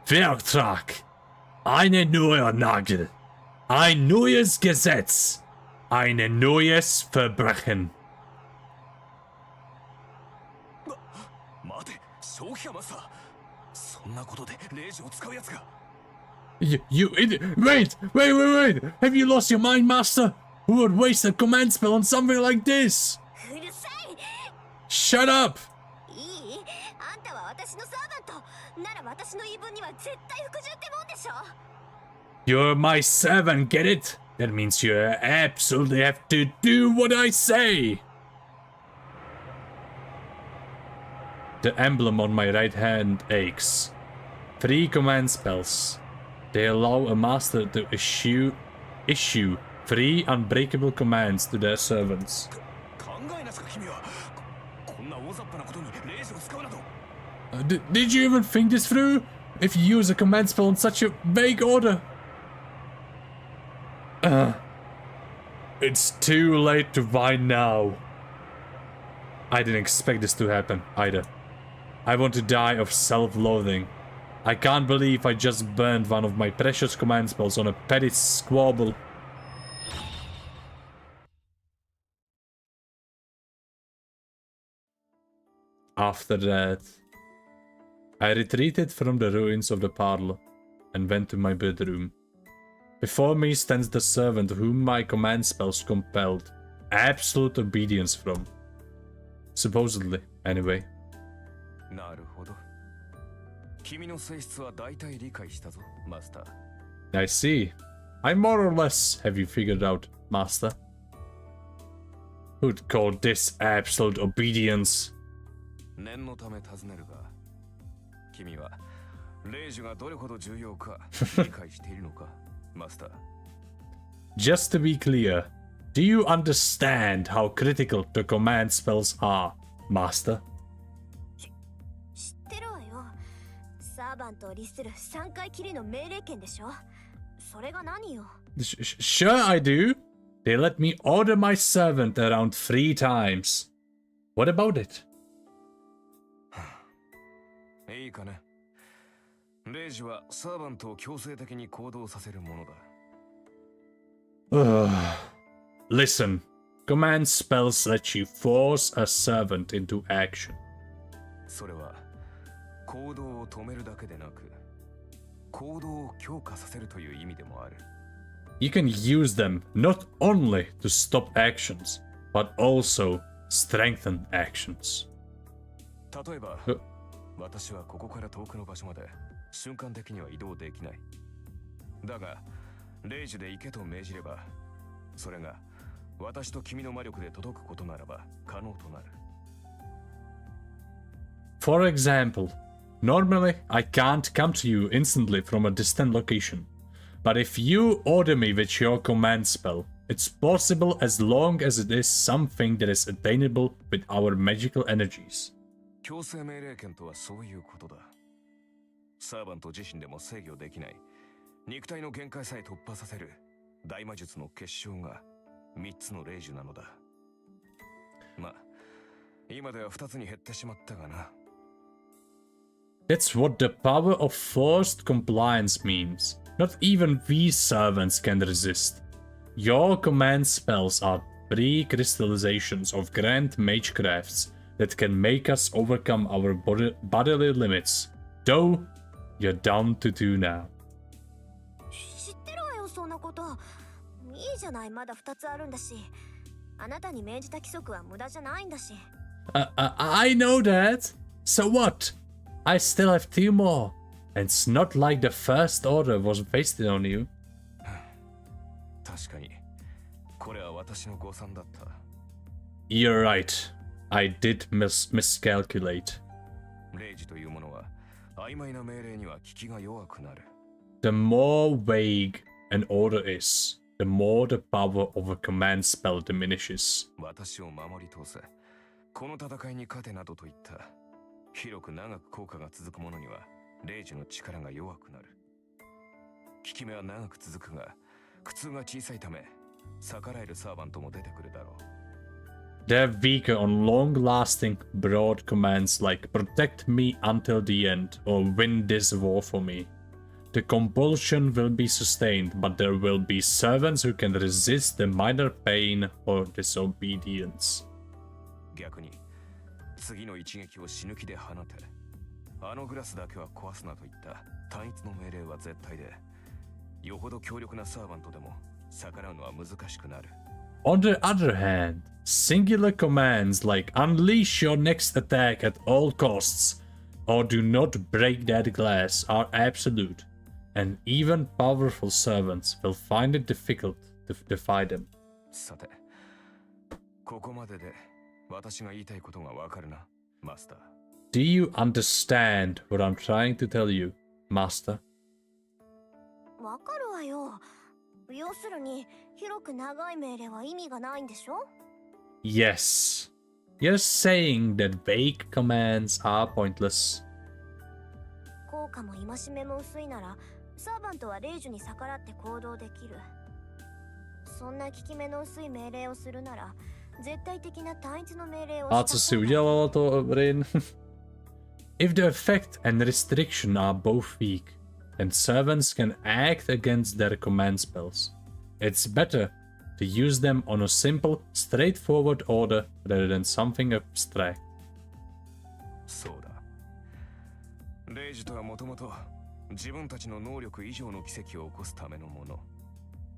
Vertrag. Eine neue Nagel. Ein neues Gesetz. Ein neues Verbrechen. 待て、正気はマスター。そんなことでレイジを使うやつが。You idiot. Wait. Have you lost your mind, Master? Who would waste a command spell on something like this? うるさい。 Shut up. いい？あんたは私のサーバント。なら私の言い分には絶対服従ってもんでしょ。 You're my servant, get it? That means you absolutely have to do what I say. The emblem on my right hand aches. 3 command spells. They allow a master to issue 3 unbreakable commands to their servants. 考えなすか君は。こんな大雑把なことにレイジを使うなど。Did you even think this through? If you use a command spell in such a vague order? It's too late to find now. I didn't expect this to happen either. I want to die of self-loathing. I can't believe I just burned one of my precious command spells on a petty squabble. After that, I retreated from the ruins of the parlor and went to my bedroom. Before me stands the servant whom my command spells compelled absolute obedience from. Supposedly, anyway. なるほど。君の性質は大体理解したぞ、マスター。I see. I more or less have you figured out, Master. Who'd call this absolute obedience? 念のため尋ねるが、君はレイジがどれほど重要か理解しているのか、マスター。Just to be clear, do you understand how critical the command spells are, Master? 知ってるわよ。サーバントを律する3回きりの命令権でしょ。それが何よ。Sure I do. They let me order my servant around 3 times. What about it? いいかね。レイジはサーバントを強制的に行動させるものだ。Listen, command spells let you force a servant into action. それは行動を止めるだけでなく、行動を強化させるという意味でもある。You can use them not only to stop actions, but also strengthen actions. 例えば、私はここから遠くの場所まで瞬間的には移動できない。だが、レイジで行けと命じれば、それが私と君の魔力で届くことならば可能となる。For example, normally I can't come to you instantly from a distant location, but if you order me with your command spell, it's possible as long as it is something that is attainable with our magical energies. 強制命令権とはそういうことだ。サーバント自身でも制御できない肉体の限界さえ突破させる大魔術の結晶が3つの霊樹なのだ。まあ、今では2つに減ってしまったがな。That's what the power of forced compliance means. Not even we servants can resist. Your command spells are pre-crystallizations of grand magecrafts that can make us overcome our bodily limits. Though, you're down to 2 now. 知ってるわよ、そんなこと。いいじゃない、まだ2つあるんだし。あなたに命じた規則は無駄じゃないんだし。I know that. So what? I still have 2 more. And it's not like the first order was wasted on you. 確かにこれは私の誤算だった。 You're right. I did miscalculate. 例示というものは曖昧な命令には効きが弱くなる。 The more vague an order is, the more the power of a command spell diminishes. 私を守り通せ。この戦いに勝てなどと言った。広く長く効果が続くものには例示の力が弱くなる。効き目は長く続くが苦痛が小さいため逆らえるサーバントも出てくるだろう。 They're weaker on long-lasting, broad commands like protect me until the end or win this war for me. The compulsion will be sustained, but there will be servants who can resist the minor pain or disobedience. 逆に次の一撃を死ぬ気で放て。あのグラスだけは壊すなといった単一の命令は絶対で、よほど強力なサーバントでも逆らうのは難しくなる。 On the other hand, singular commands like unleash your next attack at all costs or do not break that glass are absolute, and even powerful servants will find it difficult to defy them. さて、ここまでで私が言いたいことがわかるな、マスター。 Do you understand what I'm trying to tell you, Master? わかるわよ。要するに広く長い命令は意味がないんでしょ？ Yes. You're saying that vague commands are pointless. 効果も戒めも薄いならサーバントは令樹に逆らって行動できる。そんな効き目の薄い命令をするなら絶対的な単一の命令を A co si udělalo to, Rin? If the effect and restriction are both weak, then servants can act against their command spells. It's better to use them on a simple, straightforward order rather than something abstract. そうだ。令示とはもともと自分たちの能力以上の奇跡を起こすためのもの。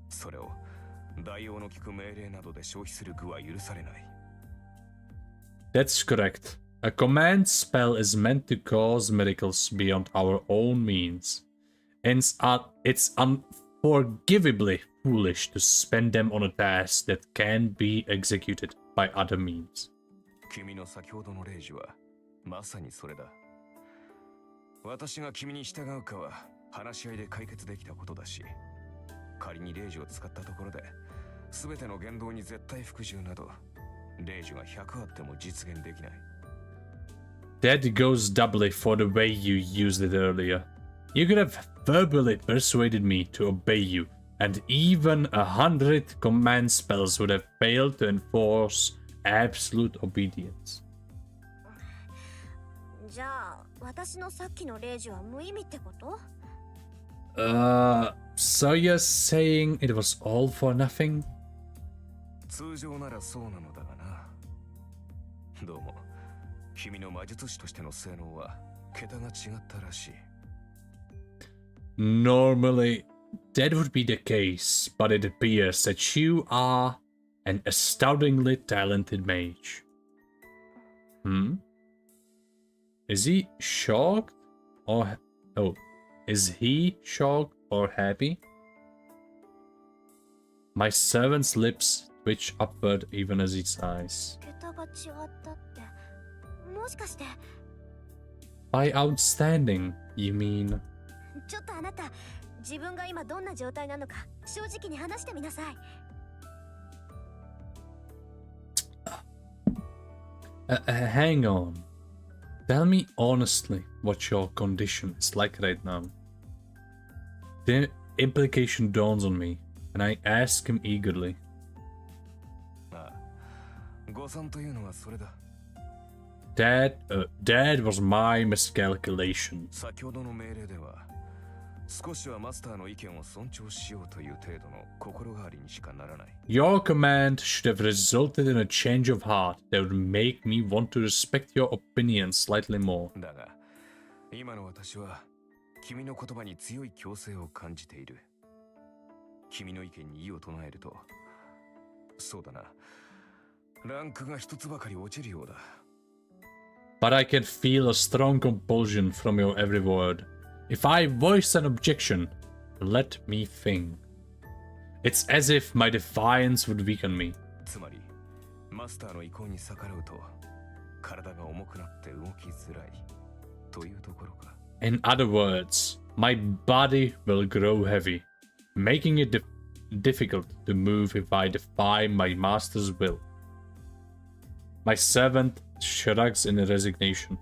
それを代用の効く命令などで消費する具は許されない。 That's correct. A command spell is meant to cause miracles beyond our own means. It's unforgivably foolish to spend them on a task that can be executed by other means. 君の先ほどの令示はまさにそれだ。私が君に従うかは話し合いで解決できたことだし、仮に令示を使ったところで全ての言動に絶対服従など令示が100あっても実現できない。 That goes doubly for the way you used it earlier. You could have verbally persuaded me to obey you, and even 100 command spells would have failed to enforce absolute obedience. じゃあ私のさっきの令示は無意味ってこと？ So you're saying it was all for nothing? 通常ならそうなのだがな。どうも君の魔術師としての性能は桁が違ったらしい。 Normally, that would be the case, but it appears that you are an astoundingly talented mage. Is he shocked or... Oh, is he shocked or happy? My servant's lips twitch upward even as he sighs. 桁が違ったって、もしかして。 By outstanding, you mean? ちょっとあなた、自分が今どんな状態なのか正直に話してみなさい。Hang on. Tell me honestly what your condition is like right now. The implication dawns on me, and I ask him eagerly. ああ、誤算というのはそれだ。 That was my miscalculation. 先ほどの命令では少しはマスターの意見を尊重しようという程度の心変わりにしかならない。 Your command should have resulted in a change of heart that would make me want to respect your opinion slightly more. だが、今の私は君の言葉に強い強制を感じている。君の意見に異を唱えると、そうだな、ランクが一つばかり落ちるようだ。But I can feel a strong compulsion from your every word. If I voice an objection, let me think. It's as if my defiance would weaken me. つまり、マスターの意向に逆らうと、体が重くなって動きづらいというところか。In other words, my body will grow heavy, making it difficult to move if I defy my master's will. My servant shrugs in resignation.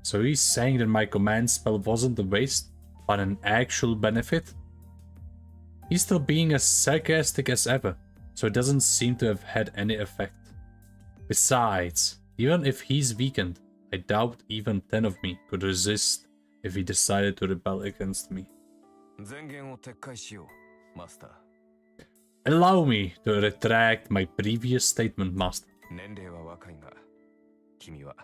So he's saying that my command spell wasn't a waste, but an actual benefit? He's still being as sarcastic as ever, so it doesn't seem to have had any effect. Besides, even if he's weakened, I doubt even 10 of me could resist if he decided to rebel against me. 前言を撤回しよう、マスター。Allow me to retract my previous statement, Master. 年齢は若いが、君は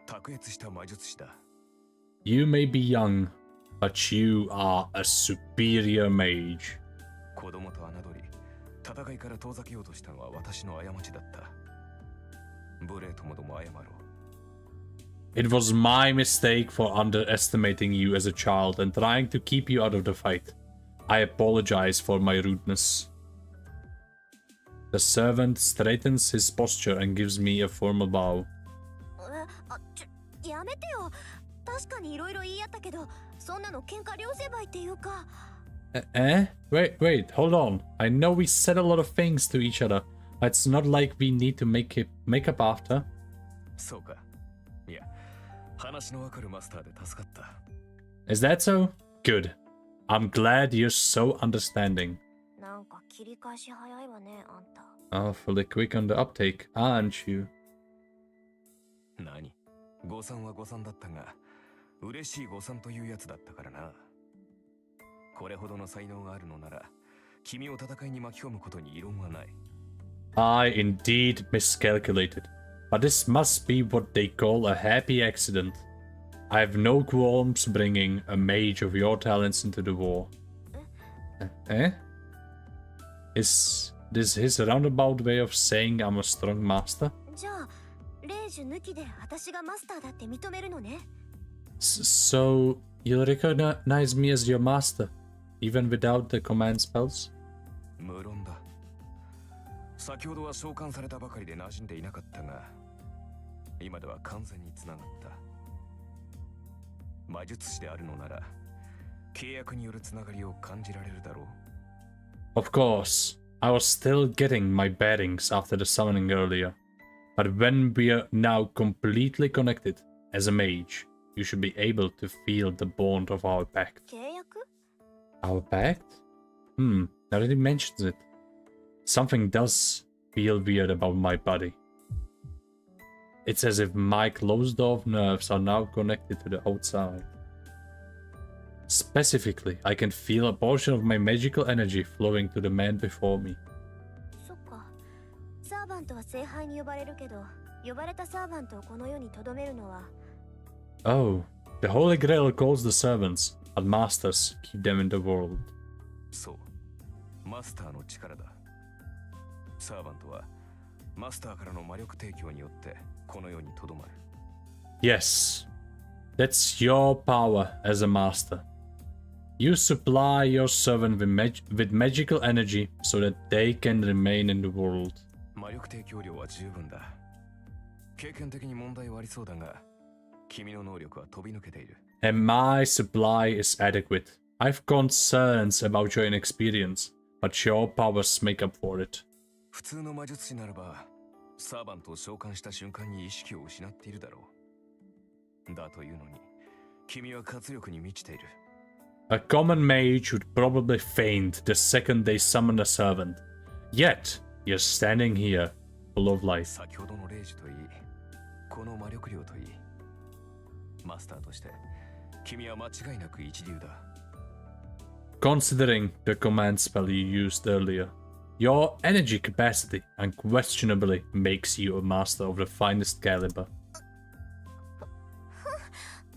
卓越した魔術師だ。You may be young, but you are a superior mage. 子供と侮り、戦いから遠ざけようとしたのは私の過ちだった。無礼ともども謝ろう。It was my mistake for underestimating you as a child and trying to keep you out of the fight. I apologize for my rudeness. The servant straightens his posture and gives me a formal bow. やめてよ。確かにいろいろ言い合ったけど、そんなの喧嘩両成敗っていうか。Wait, hold on. I know we said a lot of things to each other, but it's not like we need to make up after. そうか。いや、話のわかるマスターで助かった。Is that so? Good. I'm glad you're so understanding. なんか切り返し早いわね、あんた。Awfully quick on the uptake, aren't you? 何？誤算は誤算だったが、嬉しい誤算というやつだったからな。これほどの才能があるのなら、君を戦いに巻き込むことに異論はない。I indeed miscalculated, but this must be what they call a happy accident. I have no qualms bringing a mage of your talents into the war. Is this his roundabout way of saying I'm a strong master? じゃあ、レイジュ抜きで私がマスターだって認めるのね。So you'll recognize me as your master, even without the command spells? 無論だ。先ほどは召喚されたばかりで馴染んでいなかったが、今では完全につながった。魔術師であるのなら、契約によるつながりを感じられるだろう。Of course, I was still getting my bearings after the summoning earlier, but when we are now completely connected as a mage, you should be able to feel the bond of our pact. 契約？ Our pact? Now that he mentions it, something does feel weird about my body. It's as if my closed-off nerves are now connected to the outside. Specifically, I can feel a portion of my magical energy flowing to the man before me. そっか。サーバントは聖杯に呼ばれるけど、呼ばれたサーバントをこの世に留めるのは。Oh, the Holy Grail calls the servants, but masters keep them in the world. そう、マスターの力だ。サーバントはマスターからの魔力提供によってこの世に留まる。Yes, that's your power as a master. You supply your servant with magical energy so that they can remain in the world. 魔力提供量は十分だ。経験的に問題はありそうだが、君の能力は飛び抜けている。And my supply is adequate. I've concerns about your inexperience, but your powers make up for it. 普通の魔術師ならば、サーバントを召喚した瞬間に意識を失っているだろう。だというのに、君は活力に満ちている。A common mage would probably faint the second they summon a servant. Yet, you're standing here, full of life. 先ほどのレイジといい、この魔力量といい、マスターとして、君は間違いなく一流だ。Considering the command spell you used earlier, your energy capacity unquestionably makes you a master of the finest caliber.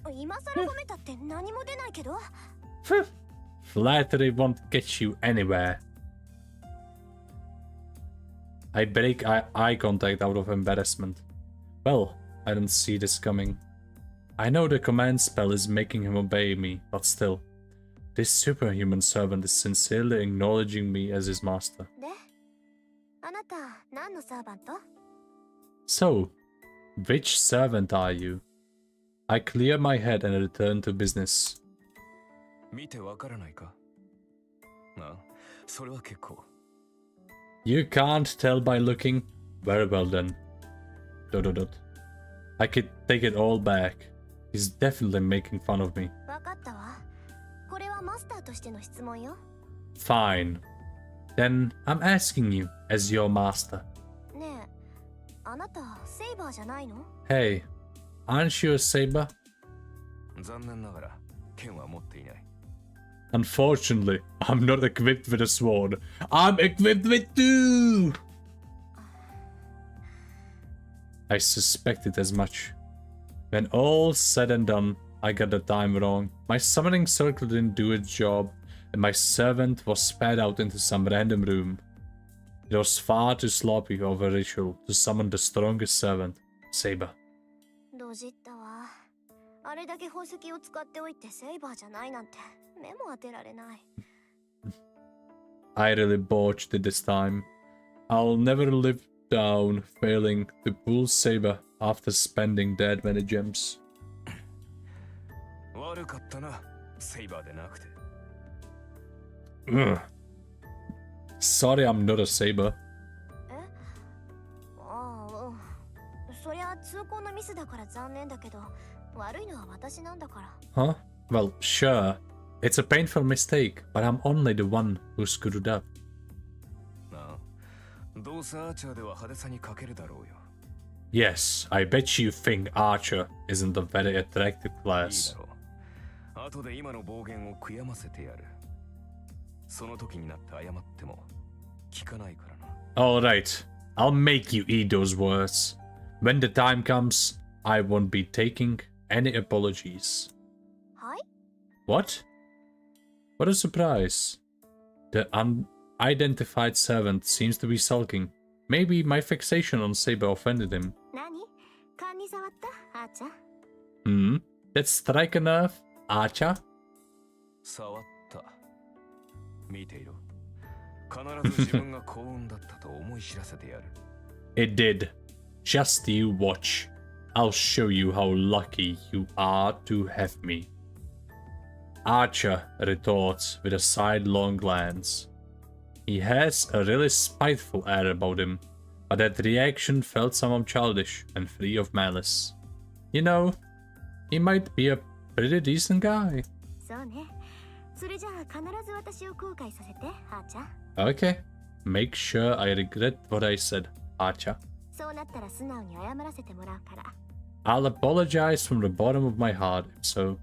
今更褒めたって何も出ないけど。Flattery won't get you anywhere. I break eye contact out of embarrassment. Well, I didn't see this coming. I know the command spell is making him obey me, but still. This superhuman servant is sincerely acknowledging me as his master. So, which servant are you? I clear my head and return to business. You can't tell by looking? Very well then. ... I could take it all back. He's definitely making fun of me. Fine. Then I'm asking you as your master. Hey, aren't you a saber? Unfortunately, I'm not equipped with a sword. I'm equipped with two! I suspected as much. When all's said and done, I got the time wrong. My summoning circle didn't do its job, and my servant was spat out into some random room. It was far too sloppy of a ritual to summon the strongest servant, Saber. I really botched it this time. I'll never live down failing to pull Saber after spending that many gems. Ugh. Sorry, I'm not a saber. Huh? Well, sure. It's a painful mistake, but I'm only the one who screwed up. Yes, I bet you think Archer isn't a very attractive class. Alright, I'll make you eat those words. When the time comes, I won't be taking any apologies. What? What a surprise. The unidentified servant seems to be sulking. Maybe my fixation on Saber offended him. That strike a nerve, Archer? It did. Just you watch. I'll show you how lucky you are to have me. Archer retorts with a sidelong glance. He has a really spiteful air about him, but that reaction felt somehow childish and free of malice. You know, he might be a pretty decent guy. Okay, make sure I regret what I said, Archer. I'll apologize from the bottom of my heart, if so.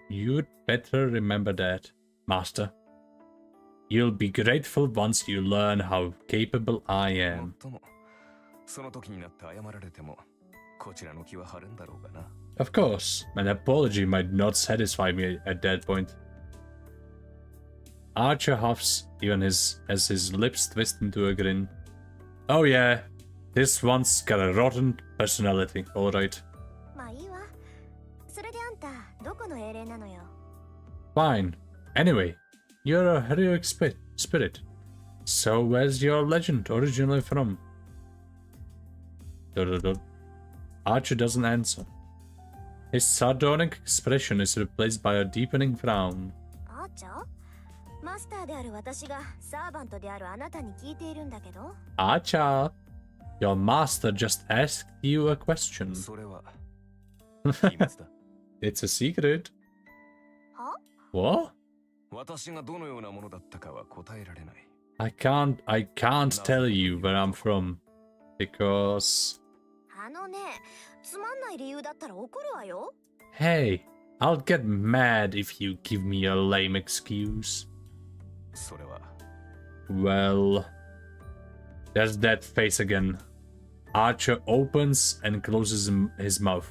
You'd better remember that, Master. You'll be grateful once you learn how capable I am. Of course, an apology might not satisfy me at that point. Archer huffs even as his lips twist into a grin. Oh yeah, this one's got a rotten personality, alright. Fine. Anyway, you're a heroic spirit. So where's your legend originally from? Archer doesn't answer. His sardonic expression is replaced by a deepening frown. Archer, your master just asked you a question. It's a secret. What? I can't tell you where I'm from. Because... Hey, I'll get mad if you give me a lame excuse. Well, There's that face again. Archer opens and closes his mouth,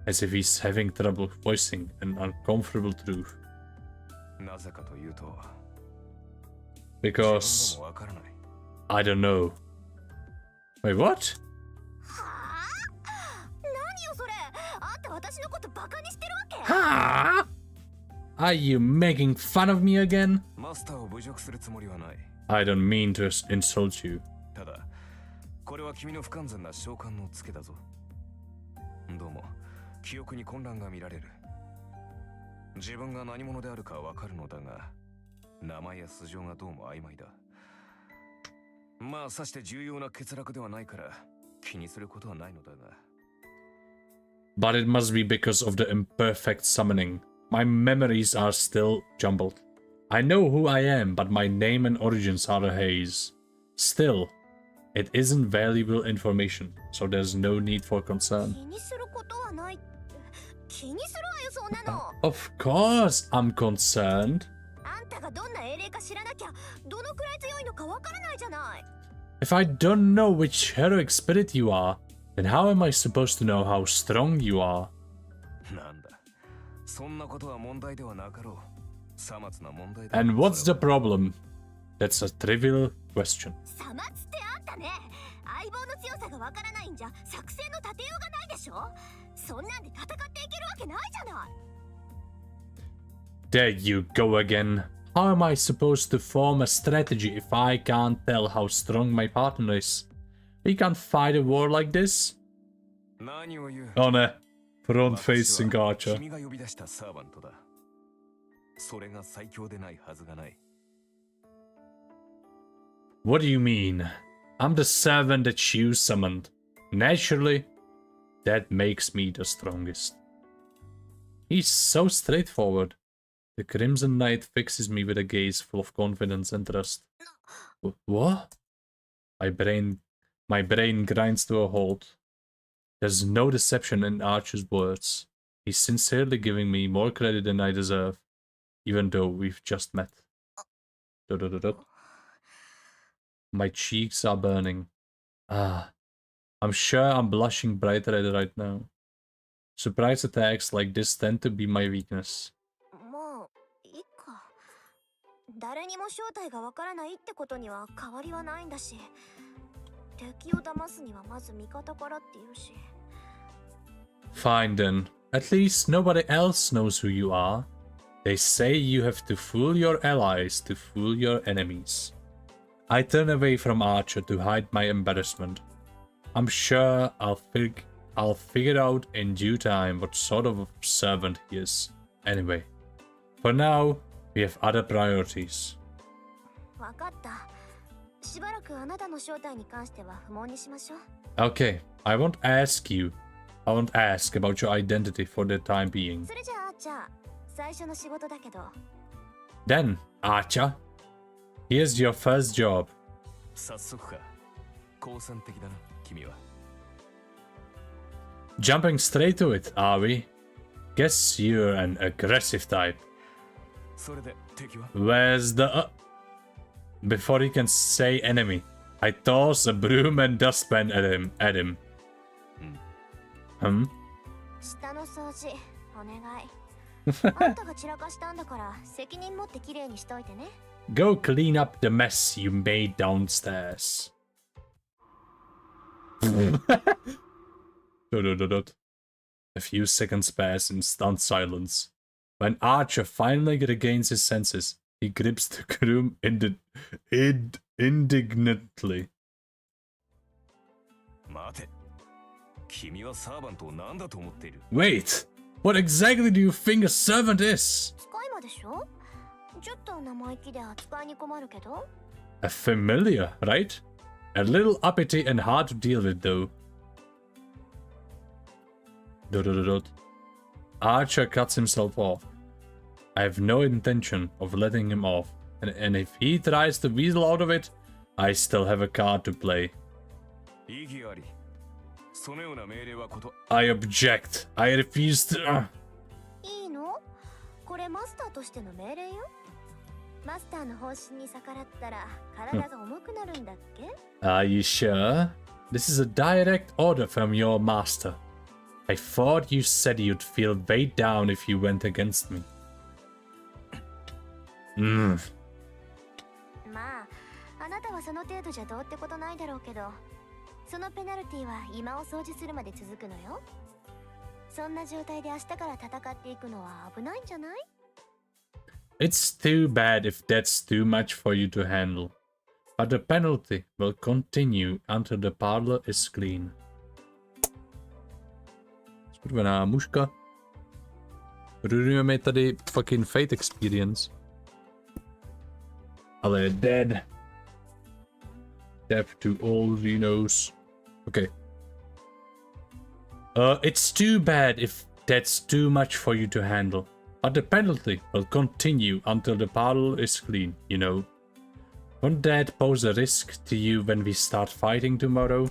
as if he's having trouble voicing an uncomfortable truth. なぜかというと、 Because 自分でもわからない。 I don't know. Wait, what? はあ？何よそれ？あんた私のことバカにしてるわけ？ Ha! Are you making fun of me again? マスターを侮辱するつもりはない。 I don't mean to insult you. ただ、これは君の不完全な召喚のツケだぞ。どうも、記憶に混乱が見られる。自分が何者であるかわかるのだが、名前や素性がどうも曖昧だ。まあ、さして重要な欠落ではないから、気にすることはないのだが。But it must be because of the imperfect summoning. My memories are still jumbled. I know who I am, but my name and origins are a haze. Still, it isn't valuable information, so there's no need for concern. 気にすることはない。気にするわよそんなの。 Of course I'm concerned. あんたがどんな英霊か知らなきゃどのくらい強いのかわからないじゃない。 If I don't know which heroic spirit you are, then how am I supposed to know how strong you are? なんだ、そんなことは問題ではなかろう。さまつな問題だ。 And what's the problem? That's a trivial question. さまつってあんたね。相棒の強さがわからないんじゃ作戦の立てようがないでしょ。そんなんで戦っていけるわけないじゃない。 There you go again. How am I supposed to form a strategy if I can't tell how strong my partner is? We can't fight a war like this. 何を言う。 On a front-facing archer. 君が呼び出したサーバントだ。それが最強でないはずがない。 What do you mean? I'm the servant that you summoned. Naturally, that makes me the strongest. He's so straightforward. The Crimson Knight fixes me with a gaze full of confidence and trust. What? My brain grinds to a halt. There's no deception in Archer's words. He's sincerely giving me more credit than I deserve, even though we've just met. My cheeks are burning. I'm sure I'm blushing bright red right now. Surprise attacks like this tend to be my weakness. もういいか。誰にも正体がわからないってことには変わりはないんだし、敵を騙すにはまず味方からって言うし。 Fine then. At least nobody else knows who you are. They say you have to fool your allies to fool your enemies. I turn away from Archer to hide my embarrassment. I'm sure I'll figure out in due time what sort of servant he is. Anyway, for now, we have other priorities. わかった。しばらくあなたの正体に関しては不問にしましょう。 Okay, I won't ask about your identity for the time being. それじゃあ、じゃあ、最初の仕事だけど。 Then, Archer, here's your first job. 早速か。好戦的だな、君は。 Jumping straight to it, are we? Guess you're an aggressive type. それで敵は Where's the... Before he can say enemy, I toss a broom and dustpan at him. Hmm? 下の掃除、お願い。あんたが散らかしたんだから、責任持ってきれいにしといてね。Go clean up the mess you made downstairs. A few seconds pass in stunned silence. When Archer finally regains his senses, he grips the broom indignantly. 待て。君はサーバントを何だと思っている？ Wait! What exactly do you think a servant is? 使い魔でしょ？ちょっと生意気で扱いに困るけど。A familiar, right? A little uppity and hard to deal with, though. Archer cuts himself off. I have no intention of letting him off, and if he tries to weasel out of it, I still have a card to play. 意義あり。そのような命令はこと。I object. I refuse to... いいの？これマスターとしての命令よ。マスターの方針に逆らったら体が重くなるんだっけ？ Are you sure? This is a direct order from your master. I thought you said you'd feel weighed down if you went against me. まあ、あなたはその程度じゃどうってことないだろうけど、そのペナルティは今を掃除するまで続くのよ。そんな状態で明日から戦っていくのは危ないんじゃない？ It's too bad if that's too much for you to handle. But the penalty will continue until the parlor is clean. Skurvená mužka. Rudujeme tady fucking fate experience. Ale dead. Deaf to all he knows. Okay. It's too bad if that's too much for you to handle. But the penalty will continue until the parlor is clean, you know. Won't that pose a risk to you when we start fighting tomorrow?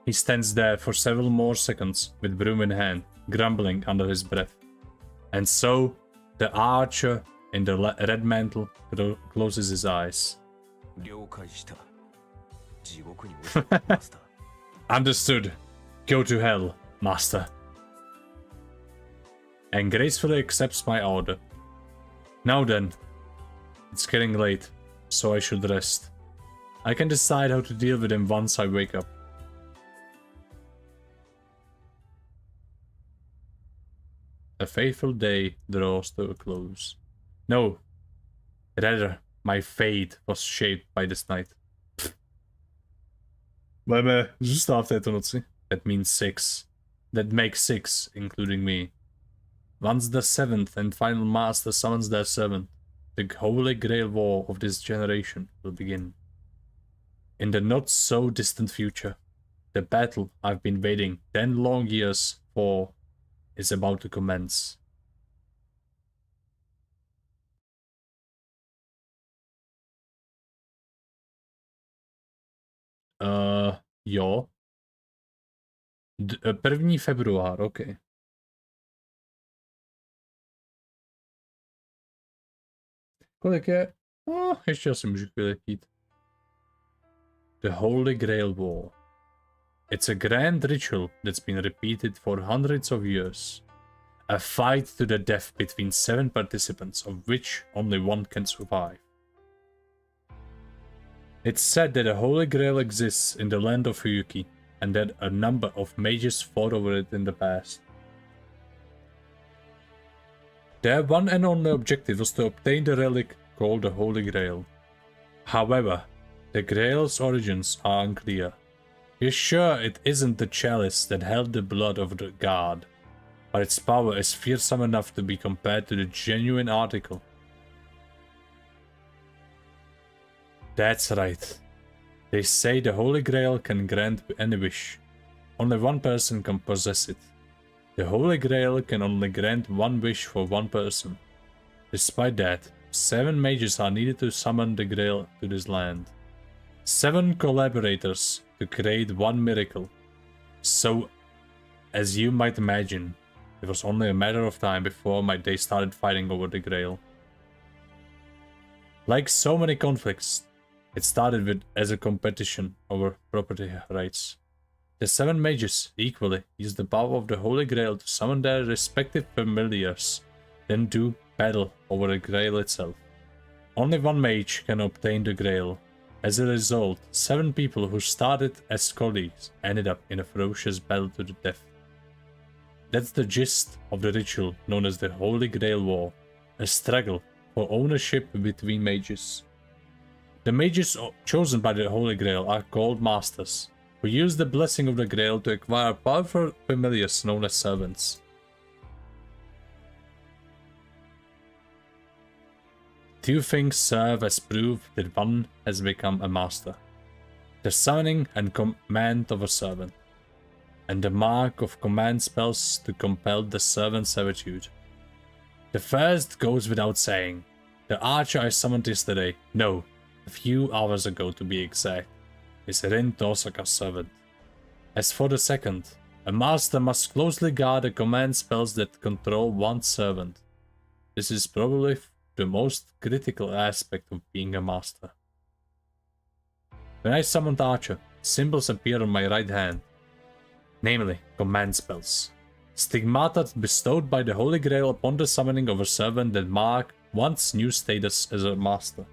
He stands there for several more seconds with broom in hand, grumbling under his breath. And so, the archer in the red mantle closes his eyes. Understood. Go to hell, master. And gracefully accepts my order. Now then, it's getting late, so I should rest. I can decide how to deal with him once I wake up. A fateful day draws to a close. No, rather, my fate was shaped by this night. Budeme zůstat v této noci. That means 6. That makes 6, including me. Once the 7th and final master summons their servant, the holy grail war of this generation will begin. In the not so distant future, the battle I've been waiting 10 long years for is about to commence. Jo. 1. február, ok. Kolik je? Ještě asi můžu chvíli jít. The Holy Grail War. It's a grand ritual that's been repeated for hundreds of years. A fight to the death between 7 participants, of which only one can survive. It's said that a Holy Grail exists in the land of Fuyuki, and that a number of mages fought over it in the past. Their one and only objective was to obtain the relic called the Holy Grail. However, the Grail's origins are unclear. You're sure it isn't the chalice that held the blood of the god, but its power is fearsome enough to be compared to the genuine article. That's right. They say the Holy Grail can grant any wish. Only one person can possess it. The Holy Grail can only grant one wish for one person. Despite that, 7 mages are needed to summon the Grail to this land. 7 collaborators to create one miracle. So, as you might imagine, it was only a matter of time before they started fighting over the Grail. Like so many conflicts, it started as a competition over property rights. The 7 mages equally used the power of the Holy Grail to summon their respective familiars, then do battle over the Grail itself. Only one mage can obtain the Grail. As a result, 7 people who started as colleagues ended up in a ferocious battle to the death. That's the gist of the ritual known as the Holy Grail War, a struggle for ownership between mages. The mages chosen by the Holy Grail are called masters, who use the blessing of the Grail to acquire powerful familiars known as servants. 2 things serve as proof that one has become a master: the summoning and command of a servant, and the mark of command spells to compel the servant's servitude. The first goes without saying. The archer I summoned yesterday, no, a few hours ago to be exact, is Rin Tosaka's servant. As for the second, a master must closely guard the command spells that control one's servant. This is probably the most critical aspect of being a master. When I summoned Archer, symbols appear on my right hand, namely command spells. Stigmata bestowed by the Holy Grail upon the summoning of a servant that mark one's new status as a master.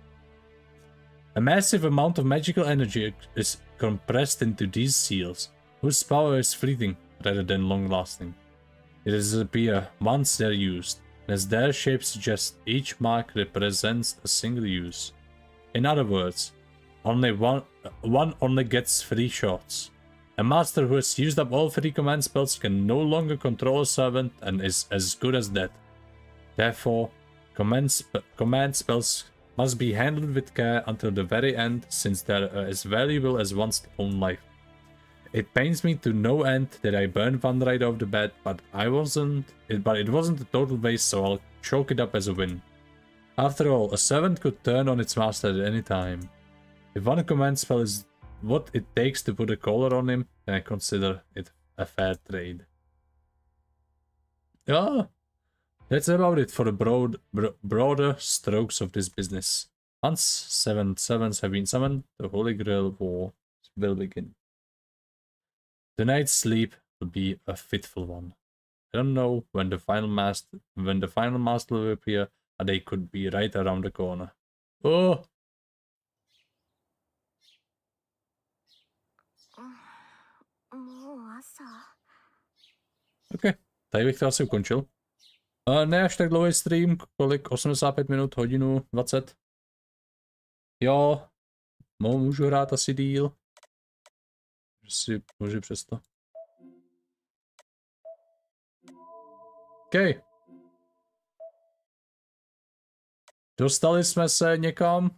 A massive amount of magical energy is compressed into these seals, whose power is fleeting rather than long-lasting. They disappear once they're used, and as their shape suggests, each mark represents a single use. In other words, only one only gets 3 shots. A master who has used up all 3 command spells can no longer control a servant and is as good as dead. Therefore, command spells must be handled with care until the very end, since they're as valuable as one's own life. It pains me to no end that I burned one right off the bat, but it wasn't a total waste, so I'll chalk it up as a win. After all, a servant could turn on its master at any time. If one command spell is what it takes to put a collar on him, then I consider it a fair trade. Yeah, that's about it for the broader strokes of this business. Once 7 servants have been summoned, the Holy Grail War will begin. Tonight's sleep will be a fitful one. I don't know when the final master will appear, but they could be right around the corner. Oh! OK, tady bych to asi ukončil. Ne až tak dlouhý stream, kolik? 85 minut, hodinu, 20. Jo, můžu hrát asi díl. Si můžu přesto. OK. Dostali jsme se někam.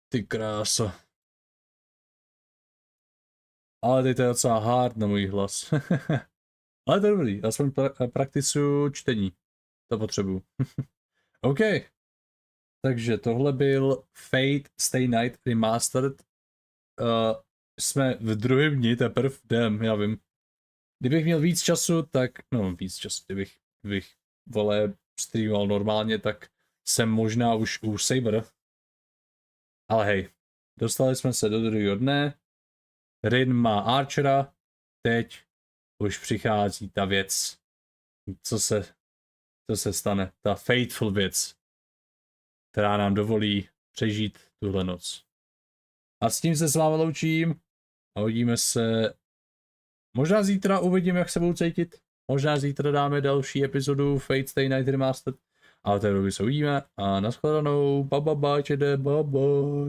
Ty kráso. Ale teď to je docela hard na můj hlas. Ale to je dobrý, aspoň prakticuju čtení. To potřebuju. OK. Takže tohle byl Fate Stay Night Remastered. Jsme v druhém dni teprve, já vím. Kdybych měl víc času, tak, no víc času, kdybych vole streamoval normálně, tak jsem možná už u Saber. Ale hej, dostali jsme se do druhého dne. Rin má Archera, teď už přichází ta věc, co se stane, ta fateful věc, která nám dovolí přežít tuhle noc. A s tím se s vámi loučím a hodíme se, možná zítra uvidím, jak se budu cítit, možná zítra dáme další epizodu Fate Stay Night Remastered, ale té doby se uvidíme a nashledanou, bye,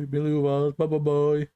miluju vás, bye.